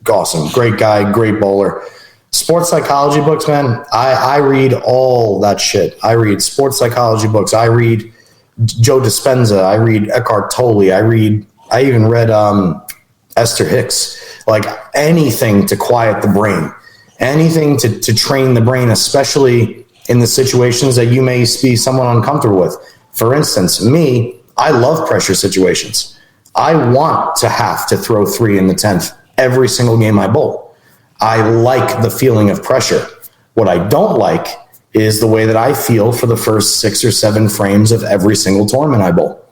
awesome, great guy, great bowler. Sports psychology books, man. I read all that shit. I read sports psychology books. I read Joe Dispenza. I read Eckhart Tolle. I even read Esther Hicks, like anything to quiet the brain, anything to train the brain, especially in the situations that you may be somewhat uncomfortable with. For instance, me, I love pressure situations. I want to have to throw 3 in the 10th every single game I bowl. I like the feeling of pressure. What I don't like is the way that I feel for the first 6 or 7 frames of every single tournament I bowl.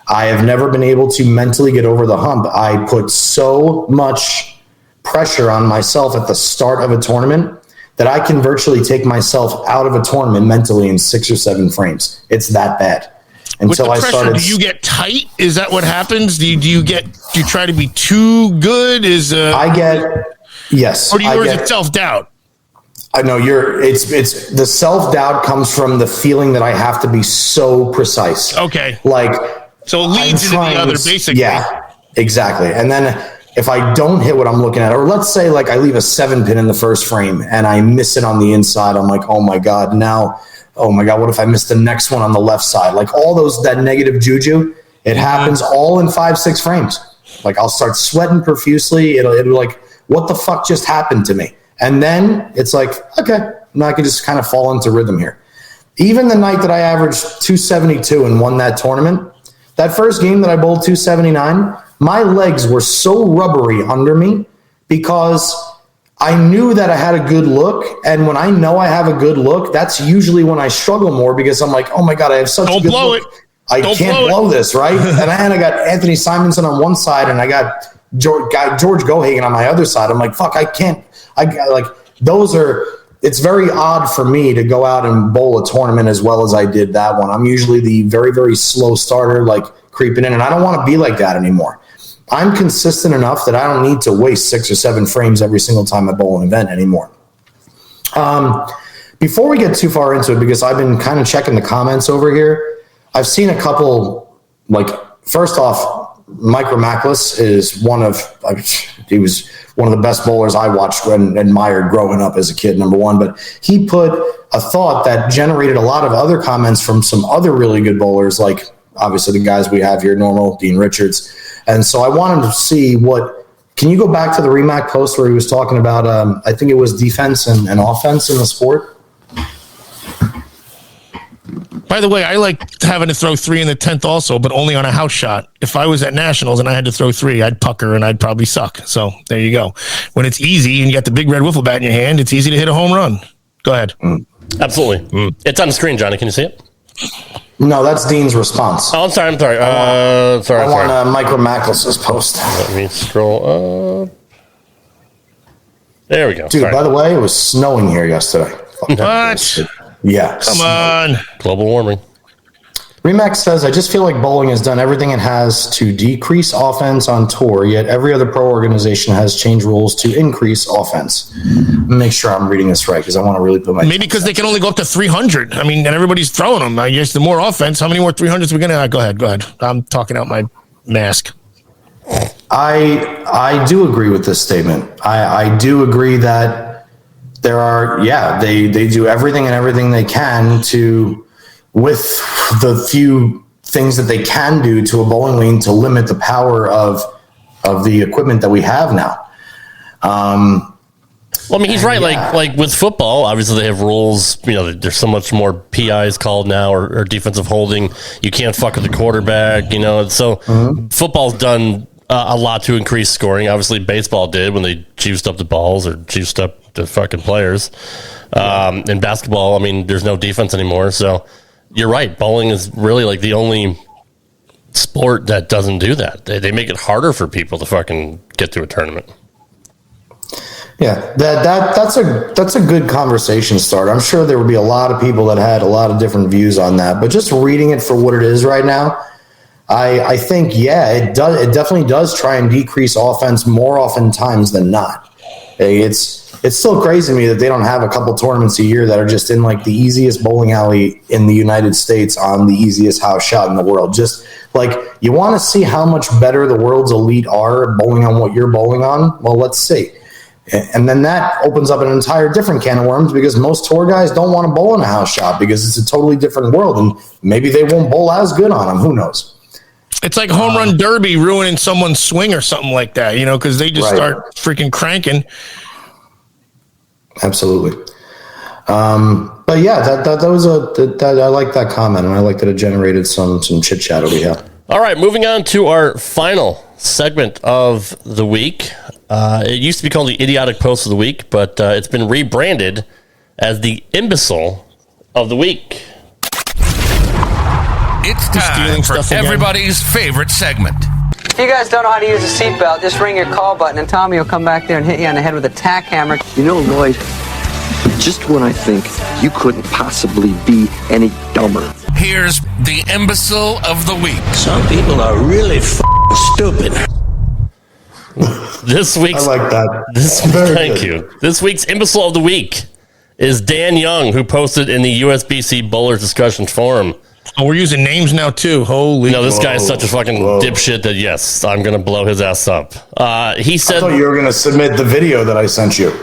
I have never been able to mentally get over the hump. I put so much pressure on myself at the start of a tournament that I can virtually take myself out of a tournament mentally in 6 or 7 frames. It's that bad. Until With the pressure, do you get tight? Is that what happens? Do you try to be too good? Yes. Or is it self-doubt? I know it's the self-doubt comes from the feeling that I have to be so precise. Okay. So it leads into the other, basically. Yeah, exactly. And then if I don't hit what I'm looking at, or let's say like I leave a 7-pin in the first frame and I miss it on the inside, I'm like, oh my God, what if I miss the next one on the left side? Like all that negative juju, it happens all in 5-6 frames. Like I'll start sweating profusely. It'll like, what the fuck just happened to me? And then it's like, okay, now I can just kind of fall into rhythm here. Even the night that I averaged 272 and won that tournament, that first game that I bowled 279, my legs were so rubbery under me because I knew that I had a good look. And when I know I have a good look, that's usually when I struggle more because I'm like, oh my God, I have such a good look. I can't blow this, right? And I got Anthony Simonson on one side and I got George Gohagen on my other side. I'm like, fuck, it's very odd for me to go out and bowl a tournament as well as I did that one. I'm usually the very, very slow starter, like creeping in, and I don't want to be like that anymore. I'm consistent enough that I don't need to waste 6 or 7 frames every single time I bowl an event anymore. Before we get too far into it, because I've been kind of checking the comments over here, I've seen a couple, first off, Mike Ramaclis is he was one of the best bowlers I watched and admired growing up as a kid, number one. But he put a thought that generated a lot of other comments from some other really good bowlers, like obviously the guys we have here, Normal, Dean Richards. And so I wanted to see can you go back to the Remac post where he was talking about, I think it was defense and offense in the sport? By the way, I like having to throw 3 in the 10th also, but only on a house shot. If I was at Nationals and I had to throw 3, I'd pucker and I'd probably suck. So there you go. When it's easy and you got the big red wiffle bat in your hand, it's easy to hit a home run. Go ahead. Absolutely. It's on the screen, Johnny. Can you see it? No, that's Dean's response. Oh, I'm sorry. I want Mike Ramaclis's post. Let me scroll up. There we go. Dude, by the way, it was snowing here yesterday. What? Yeah. Come on. Global warming. Remax says, I just feel like bowling has done everything it has to decrease offense on tour, yet every other pro organization has changed rules to increase offense. Make sure I'm reading this right because I want to really put my... Maybe because they can only go up to 300. I mean, and everybody's throwing them. I guess the more offense, how many more 300s are we going to... Go ahead. I'm talking out my mask. I do agree with this statement. I do agree that there are, they do everything they can to, with the few things that they can do to a bowling lane to limit the power of the equipment that we have now. Well, I mean, he's right. Yeah. Like with football, obviously they have rules. There's so much more PIs called now or defensive holding. You can't fuck with the quarterback. So football's done a lot to increase scoring. Obviously, baseball did when they juiced up the balls or juiced up the fucking players. In basketball, I mean, there's no defense anymore. So you're right. Bowling is really like the only sport that doesn't do that. They make it harder for people to fucking get to a tournament. Yeah, that's a good conversation starter. I'm sure there would be a lot of people that had a lot of different views on that. But just reading it for what it is right now, I think, it definitely does try and decrease offense more oftentimes than not. It's still crazy to me that they don't have a couple tournaments a year that are just in like the easiest bowling alley in the United States on the easiest house shot in the world. Just like, you want to see how much better the world's elite are bowling on what you're bowling on? Well, let's see. And then that opens up an entire different can of worms because most tour guys don't want to bowl in a house shot because it's a totally different world and maybe they won't bowl as good on them. Who knows? It's like home run derby ruining someone's swing or something like that, because they just start freaking cranking. Absolutely. But yeah, that was I like that comment, and I like that it generated some chit chat over here. All right, moving on to our final segment of the week. It used to be called the Idiotic Post of the Week, but it's been rebranded as the Imbecile of the Week. It's time for everybody's favorite segment. If you guys don't know how to use a seatbelt, just ring your call button and Tommy will come back there and hit you on the head with a tack hammer. You know, Lloyd, just when I think you couldn't possibly be any dumber. Here's the Imbecile of the Week. Some people are really stupid. This week's, I like that. Thank you. This week's Imbecile of the Week is Dan Young, who posted in the USBC Bowlers Discussion Forum. Oh, we're using names now, too. Holy. No, this guy's such a fucking dipshit that, yes, I'm going to blow his ass up. He said... I thought you were going to submit the video that I sent you.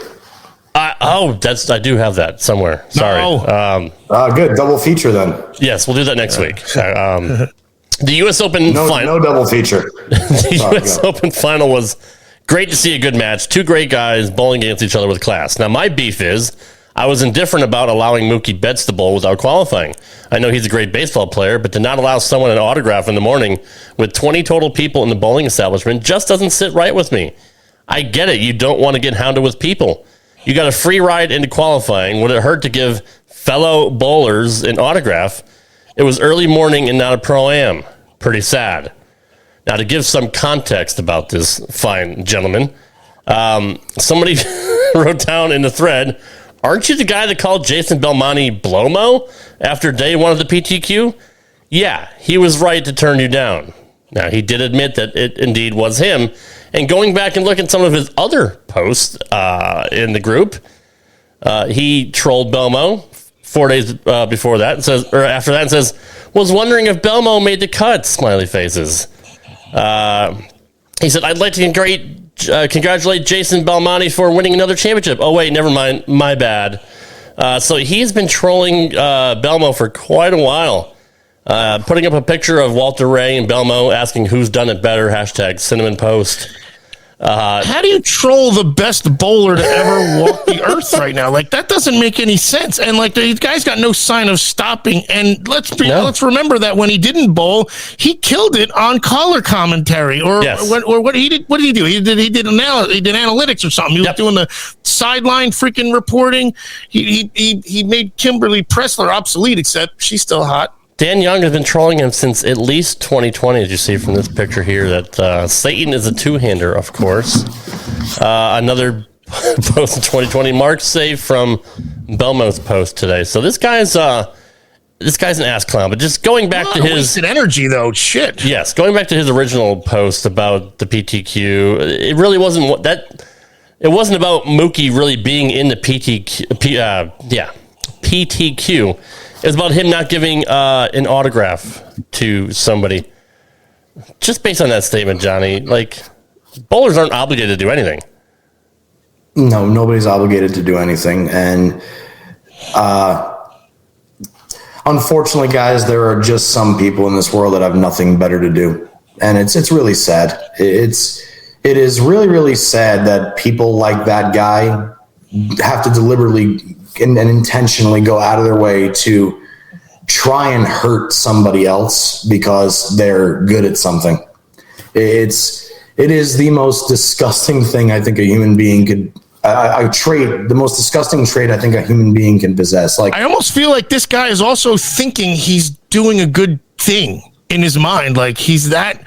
I do have that somewhere. Sorry. No. Good. Double feature then. Yes, we'll do that next week. The U.S. Open final... No double feature. The U.S. Open final was great to see a good match. Two great guys bowling against each other with class. Now, my beef is... I was indifferent about allowing Mookie Betts to bowl without qualifying. I know he's a great baseball player, but to not allow someone an autograph in the morning with 20 total people in the bowling establishment just doesn't sit right with me. I get it. You don't want to get hounded with people. You got a free ride into qualifying. Would it hurt to give fellow bowlers an autograph? It was early morning and not a pro-am. Pretty sad. Now, to give some context about this fine gentleman, somebody wrote down in the thread, "Aren't you the guy that called Jason Belmonte Blomo after day one of the PTQ?" Yeah, he was right to turn you down. Now, he did admit that it indeed was him. And going back and looking at some of his other posts in the group, he trolled Belmo 4 days before that, after that, and says, "Was wondering if Belmo made the cut," smiley faces. He said, "I'd like to congratulate Jason Belmonte for winning another championship." Oh, wait, never mind. My bad. So he's been trolling Belmo for quite a while, putting up a picture of Walter Ray and Belmo asking who's done it better, #Cinnamon Post. How do you troll the best bowler to ever walk the earth right now? Like, that doesn't make any sense. And like, the guy's got no sign of stopping. And let's remember that when he didn't bowl, he killed it on color commentary. Or what he did? What did he do? He did analytics or something. He was doing the sideline freaking reporting. He made Kimberly Pressler obsolete, except she's still hot. Dan Young has been trolling him since at least 2020, as you see from this picture here, that Satan is a two-hander, of course. Another post in 2020, Mark saved from Belmo's post today. So this guy's an ass clown. But just going back to his wasted energy, though, shit. Yes, going back to his original post about the PTQ, it really wasn't that. It wasn't about Mookie really being in the PTQ. It was about him not giving an autograph to somebody. Just based on that statement, Johnny, like, bowlers aren't obligated to do anything. No, nobody's obligated to do anything. And unfortunately, guys, there are just some people in this world that have nothing better to do. And it's really sad. It is really, really sad that people like that guy have to deliberately and intentionally go out of their way to try and hurt somebody else because they're good at something. It is the most disgusting thing I think a human being could the most disgusting trait I think a human being can possess. Like, I almost feel like this guy is also thinking he's doing a good thing in his mind. Like, he's that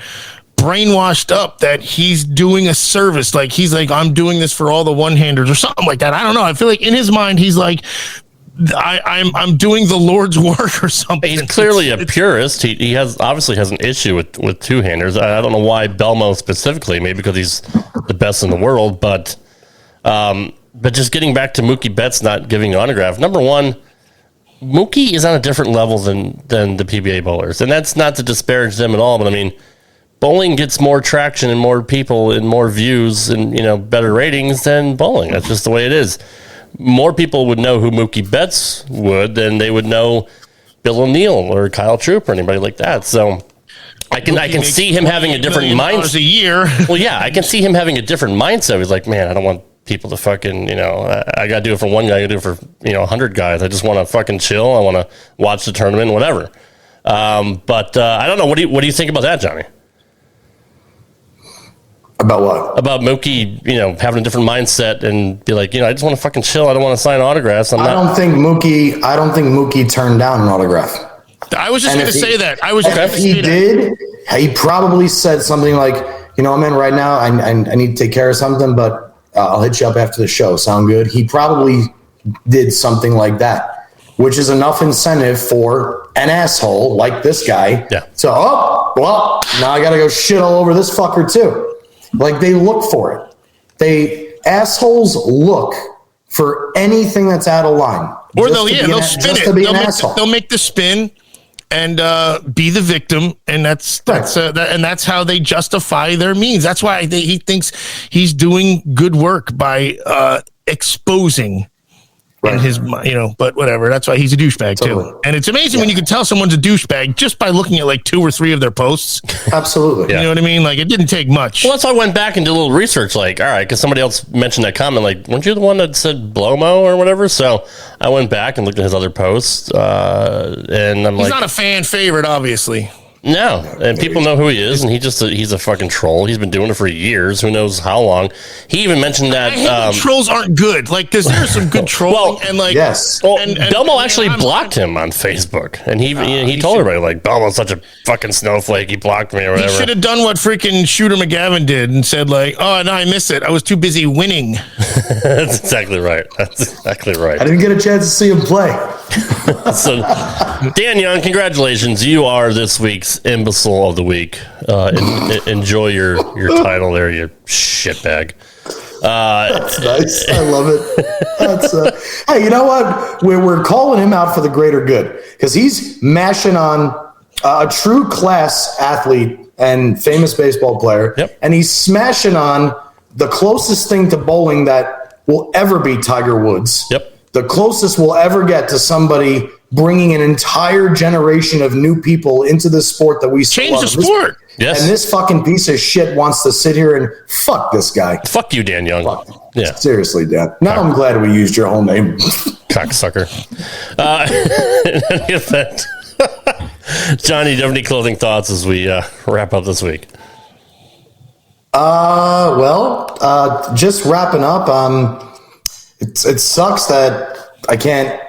brainwashed up that he's doing a service. Like, he's like, I'm doing this for all the one-handers or something like that. I don't know. I feel like in his mind he's like, I'm doing the Lord's work or something. He's clearly a purist. He obviously has an issue with two-handers. I don't know why Belmo specifically, maybe because he's the best in the world, but just getting back to Mookie Betts not giving an autograph. Number one, Mookie is on a different level than the PBA bowlers, and that's not to disparage them at all, but I mean, bowling gets more traction and more people and more views and, better ratings than bowling. That's just the way it is. More people would know who Mookie Betts would than they would know Bill O'Neill or Kyle Troup or anybody like that. So I can see him having a different mindset. A year. Well, yeah, I can see him having a different mindset. He's like, man, I don't want people to fucking, I got to do it for one guy. I got to do it for, 100 guys. I just want to fucking chill. I want to watch the tournament, whatever. But I don't know. What do you think about that, Johnny? About what? About Mookie, having a different mindset and be like, I just want to fucking chill. I don't want to sign autographs. I don't think Mookie turned down an autograph. I was just going to say that. If he did, he probably said something like, man, right now I need to take care of something, but I'll hit you up after the show. Sound good? He probably did something like that, which is enough incentive for an asshole like this guy. Yeah. So, now I got to go shit all over this fucker too. Like, they look for it. Assholes look for anything that's out of line. Or they'll spin it. They'll make the spin and be the victim, and that's how they justify their means. That's why he thinks he's doing good work by exposing. Right. And his, but whatever. That's why he's a douchebag too. And it's amazing when you can tell someone's a douchebag just by looking at like 2 or 3 of their posts. Absolutely. You know what I mean? Like, it didn't take much. Well, that's why I went back and did a little research. Like, all right, because somebody else mentioned that comment. Like, weren't you the one that said Blomo or whatever? So I went back and looked at his other posts, and I'm he's not a fan favorite, obviously. No, and people know who he is, and he's a fucking troll. He's been doing it for years. Who knows how long? He even mentioned that I hate when trolls aren't good. Like, because there's some good trolling, and like yes. Well, Belmo actually blocked him on Facebook, and he told everybody like Belmo's such a fucking snowflake. He blocked me or whatever. He should have done what freaking Shooter McGavin did and said like, "Oh no, I missed it. I was too busy winning." That's exactly right. I didn't get a chance to see him play. So, Dan Young, congratulations! You are this week's Imbecile of the Week. Enjoy your title there, you shitbag. That's nice. I love it. Hey, you know what? We're calling him out for the greater good because he's mashing on a true class athlete and famous baseball player, and he's smashing on the closest thing to bowling that will ever be Tiger Woods. Yep. The closest we'll ever get to somebody bringing an entire generation of new people into the sport that we change the sport. Yes. And this fucking piece of shit wants to sit here and fuck this guy. Fuck you, Dan Young. Yeah. Seriously, Dan. Now I'm glad we used your whole name. Cocksucker. In any event, Johnny, do you have any closing thoughts as we wrap up this week? Just wrapping up. It sucks that I can't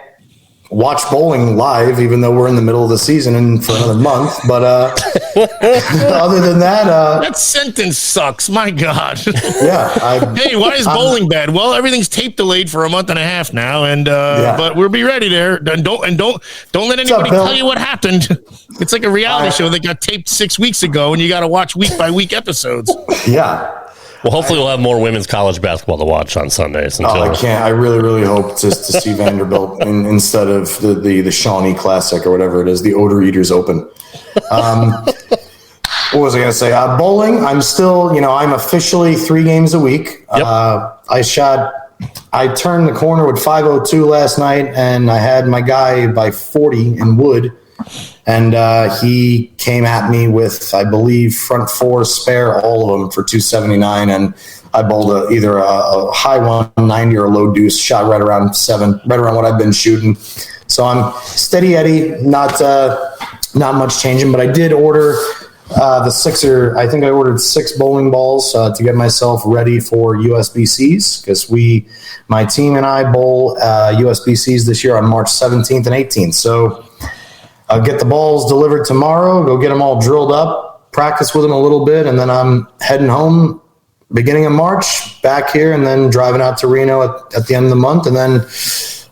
watch bowling live, even though we're in the middle of the season and for another month. But other than that, that sentence sucks. My God. Yeah. Hey, why is bowling bad? Well, everything's tape delayed for a month and a half now, and but we'll be ready there. And don't let anybody tell you what happened. It's like a reality show that got taped 6 weeks ago, and you got to watch week by week episodes. Yeah. Well, hopefully we'll have more women's college basketball to watch on Sundays. I can't. I really, really hope to see Vanderbilt instead of the Shawnee Classic or whatever it is, the Odor Eaters Open. What was I going to say? Bowling, I'm still, I'm officially 3 games a week. Yep. I turned the corner with 502 last night, and I had my guy by 40 in wood. And he came at me with, I believe, front 4 spare, all of them for 279. And I bowled either a high 190 or a low deuce, shot right around 7, right around what I've been shooting. So I'm steady Eddie, not much changing. But I did order the 6er. I think I ordered 6 bowling balls to get myself ready for USBCs because my team and I bowl USBCs this year on March 17th and 18th. So I'll get the balls delivered tomorrow, go get them all drilled up, practice with them a little bit, and then I'm heading home beginning of March, back here, and then driving out to Reno at the end of the month. And then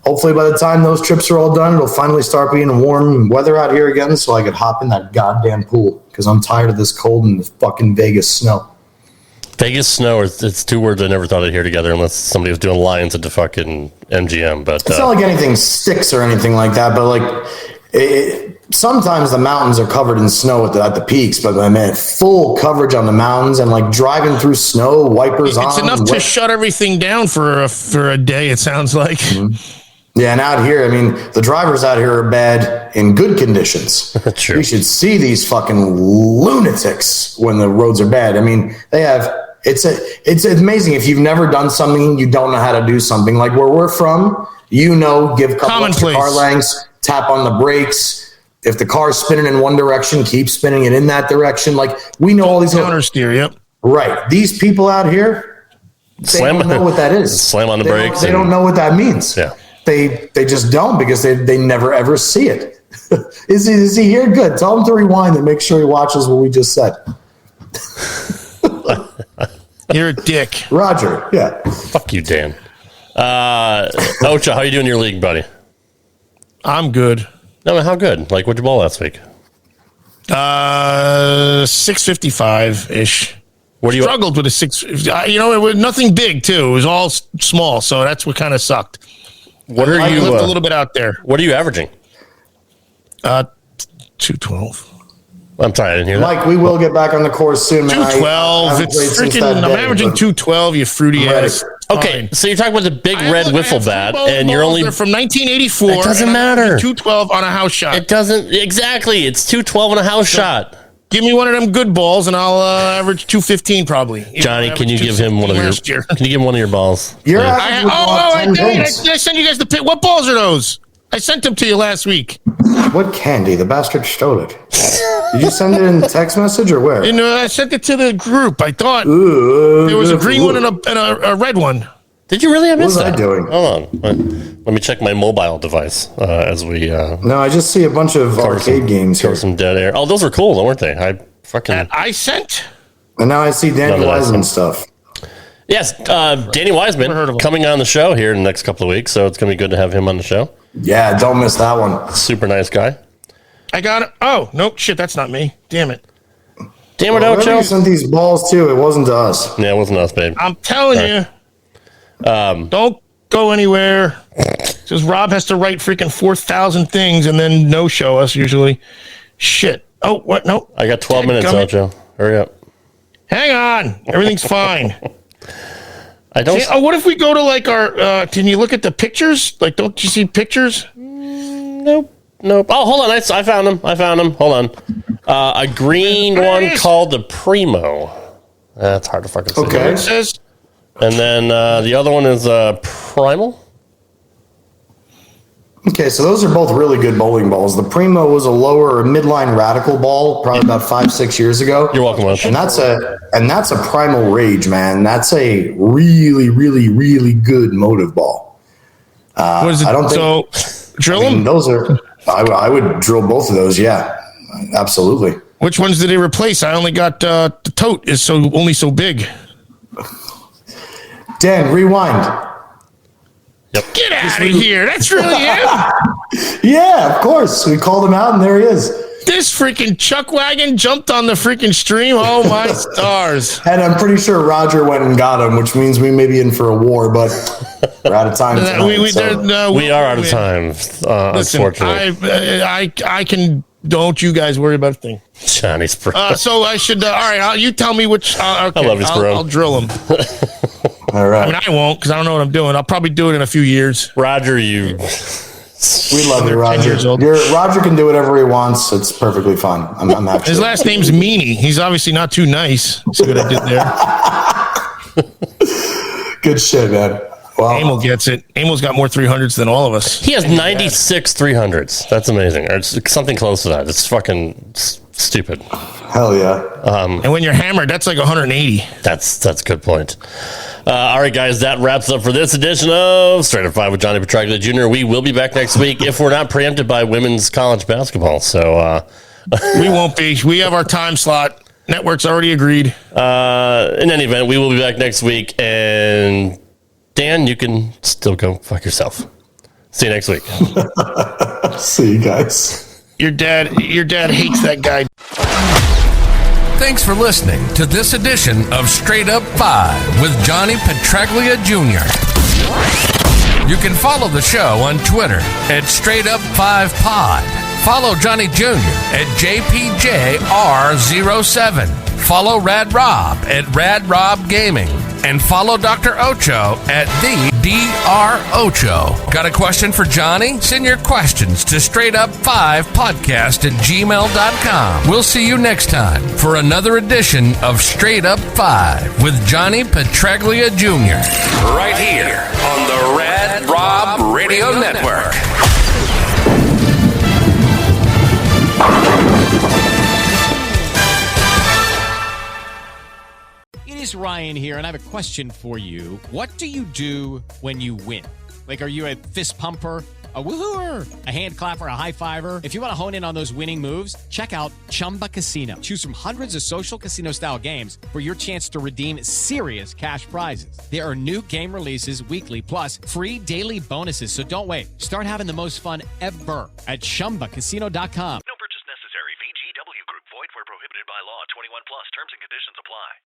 hopefully by the time those trips are all done, it'll finally start being warm weather out here again so I could hop in that goddamn pool because I'm tired of this cold and the fucking Vegas snow. Vegas snow, it's 2 words I never thought I'd hear together unless somebody was doing lines at the fucking MGM. But it's not like anything sticks or anything like that, but like sometimes the mountains are covered in snow at the peaks, but man, full coverage on the mountains and like driving through snow, wipers on. It's enough to shut everything down for a day. It sounds like. Mm-hmm. Yeah, and out here, I mean, the drivers out here are bad in good conditions. True. You should see these fucking lunatics when the roads are bad. I mean, it's amazing. If you've never done something, you don't know how to do something. Like where we're from, give a couple extra car lengths, tap on the brakes. If the car's spinning in one direction, keep spinning it in that direction. Like we know all these counter steer. Yep. Right. These people out here, they don't know what that is. Slam on the brakes. They don't know what that means. Yeah. They just don't because they never ever see it. Is he here? Good. Tell him to rewind and make sure he watches what we just said. You're a dick. Roger. Yeah. Fuck you, Dan. Ocho, how you doing in your league, buddy? I'm good. No, how good? Like, what'd you ball last week? 655-ish. Where do you struggled with a 6? It was nothing big too. It was all small, so that's what kind of sucked. What are I you? lived a little bit out there. What are you averaging? 212. I'm sorry, I didn't hear that. Mike, we will get back on the course soon, man. 212. It's freaking. I'm averaging 212. You fruity ass. Okay, so you're talking about the big red wiffle bat, and you're only from 1984. It doesn't matter. 212 on a house shot. It doesn't exactly. It's 212 on a house shot. Give me one of them good balls, and I'll average 215 probably. Johnny, can you give him one of your? Can you give him one of your balls? I sent you guys the pit. What balls are those? I sent them to you last week. What candy? The bastard stole it. Did you send it in text message or where? I sent it to the group. I thought there was a green one and a red one. Did you really? I missed that. What was I doing? Hold on. Let me check my mobile device as we. No, I just see a bunch of arcade games here. Some dead air. Oh, those were cool, weren't they? I sent. And now I see Danny Wiseman stuff. Yes, Danny Wiseman coming on the show here in the next couple of weeks, so it's going to be good to have him on the show. Yeah, don't miss that one. Super nice guy. I got it. Oh, no, shit, that's not me. Damn it. Damn it, Ocho. You sent these balls too. It wasn't to us. Yeah, it wasn't us, babe. I'm telling you. Don't go anywhere. Because Rob has to write freaking 4,000 things and then no-show us usually. Shit. Oh, what? No. I got 12 minutes, Ocho. Hurry up. Hang on. Everything's fine. I don't. What if we go to like our? Can you look at the pictures? Like, don't you see pictures? Nope. Oh, hold on. I found them. Hold on. A green one called the Primo. That's hard to fucking say. Okay. It says. And then the other one is Primal. Okay, so those are both really good bowling balls. The Primo was a lower or midline radical ball, probably about 5-6 years ago. You're welcome, Ocho. And that's a Primal Rage, man. That's a really, really, really good motive ball. What is it? I don't think drill them. Those are. I would drill both of those. Yeah, absolutely. Which ones did they replace? I only got the tote is only so big. Dan, rewind. Yep. Get out of here. That's really him. Yeah, of course. We called him out, and there he is. This freaking chuck wagon jumped on the freaking stream. Oh, my stars. And I'm pretty sure Roger went and got him, which means we may be in for a war, but we're out of time tonight. We are out of time, unfortunately. I can... Don't you guys worry about a thing. Johnny's pro. So I should... all right, you tell me which... Okay, I love his pro. I'll drill him. All right. I mean, I won't because I don't know what I'm doing. I'll probably do it in a few years. Roger, you... We love you, Roger. Roger can do whatever he wants. It's perfectly fine. I'm happy. His last name's Meanie. He's obviously not too nice. See what I did there? Good shit, man. Wow. Emil gets it. Emil's got more 300s than all of us. He has 96 300s. That's amazing. Or it's something close to that. It's fucking stupid. Hell yeah. And when you're hammered, that's like 180. That's a good point. All right, guys, that wraps up for this edition of Straight Up 5 with Johnny Petraglia Jr. We will be back next week if we're not preempted by women's college basketball. So we won't be. We have our time slot. Network's already agreed. In any event, we will be back next week. And Dan, you can still go fuck yourself. See you next week. See you guys. Your dad hates that guy. Thanks for listening to this edition of Straight Up 5 with Johnny Petraglia Jr. You can follow the show on Twitter at Straight Up 5 Pod. Follow Johnny Jr. at JPJR07. Follow Rad Rob at Rad Rob Gaming. and follow Dr. Ocho at the Dr. Ocho. Got a question for Johnny? Send your questions to straightup5podcast@gmail.com. We'll see you next time for another edition of Straight Up 5 with Johnny Petraglia Jr. Right here on the Rad Rob Radio Network. It is Ryan here, and I have a question for you. What do you do when you win? Like, are you a fist pumper, a woohooer, a hand clapper, a high fiver? If you want to hone in on those winning moves, check out Chumba Casino. Choose from hundreds of social casino-style games for your chance to redeem serious cash prizes. There are new game releases weekly, plus free daily bonuses. So don't wait. Start having the most fun ever at ChumbaCasino.com. No purchase necessary. VGW Group. Void where prohibited by law. 21 plus. Terms and conditions apply.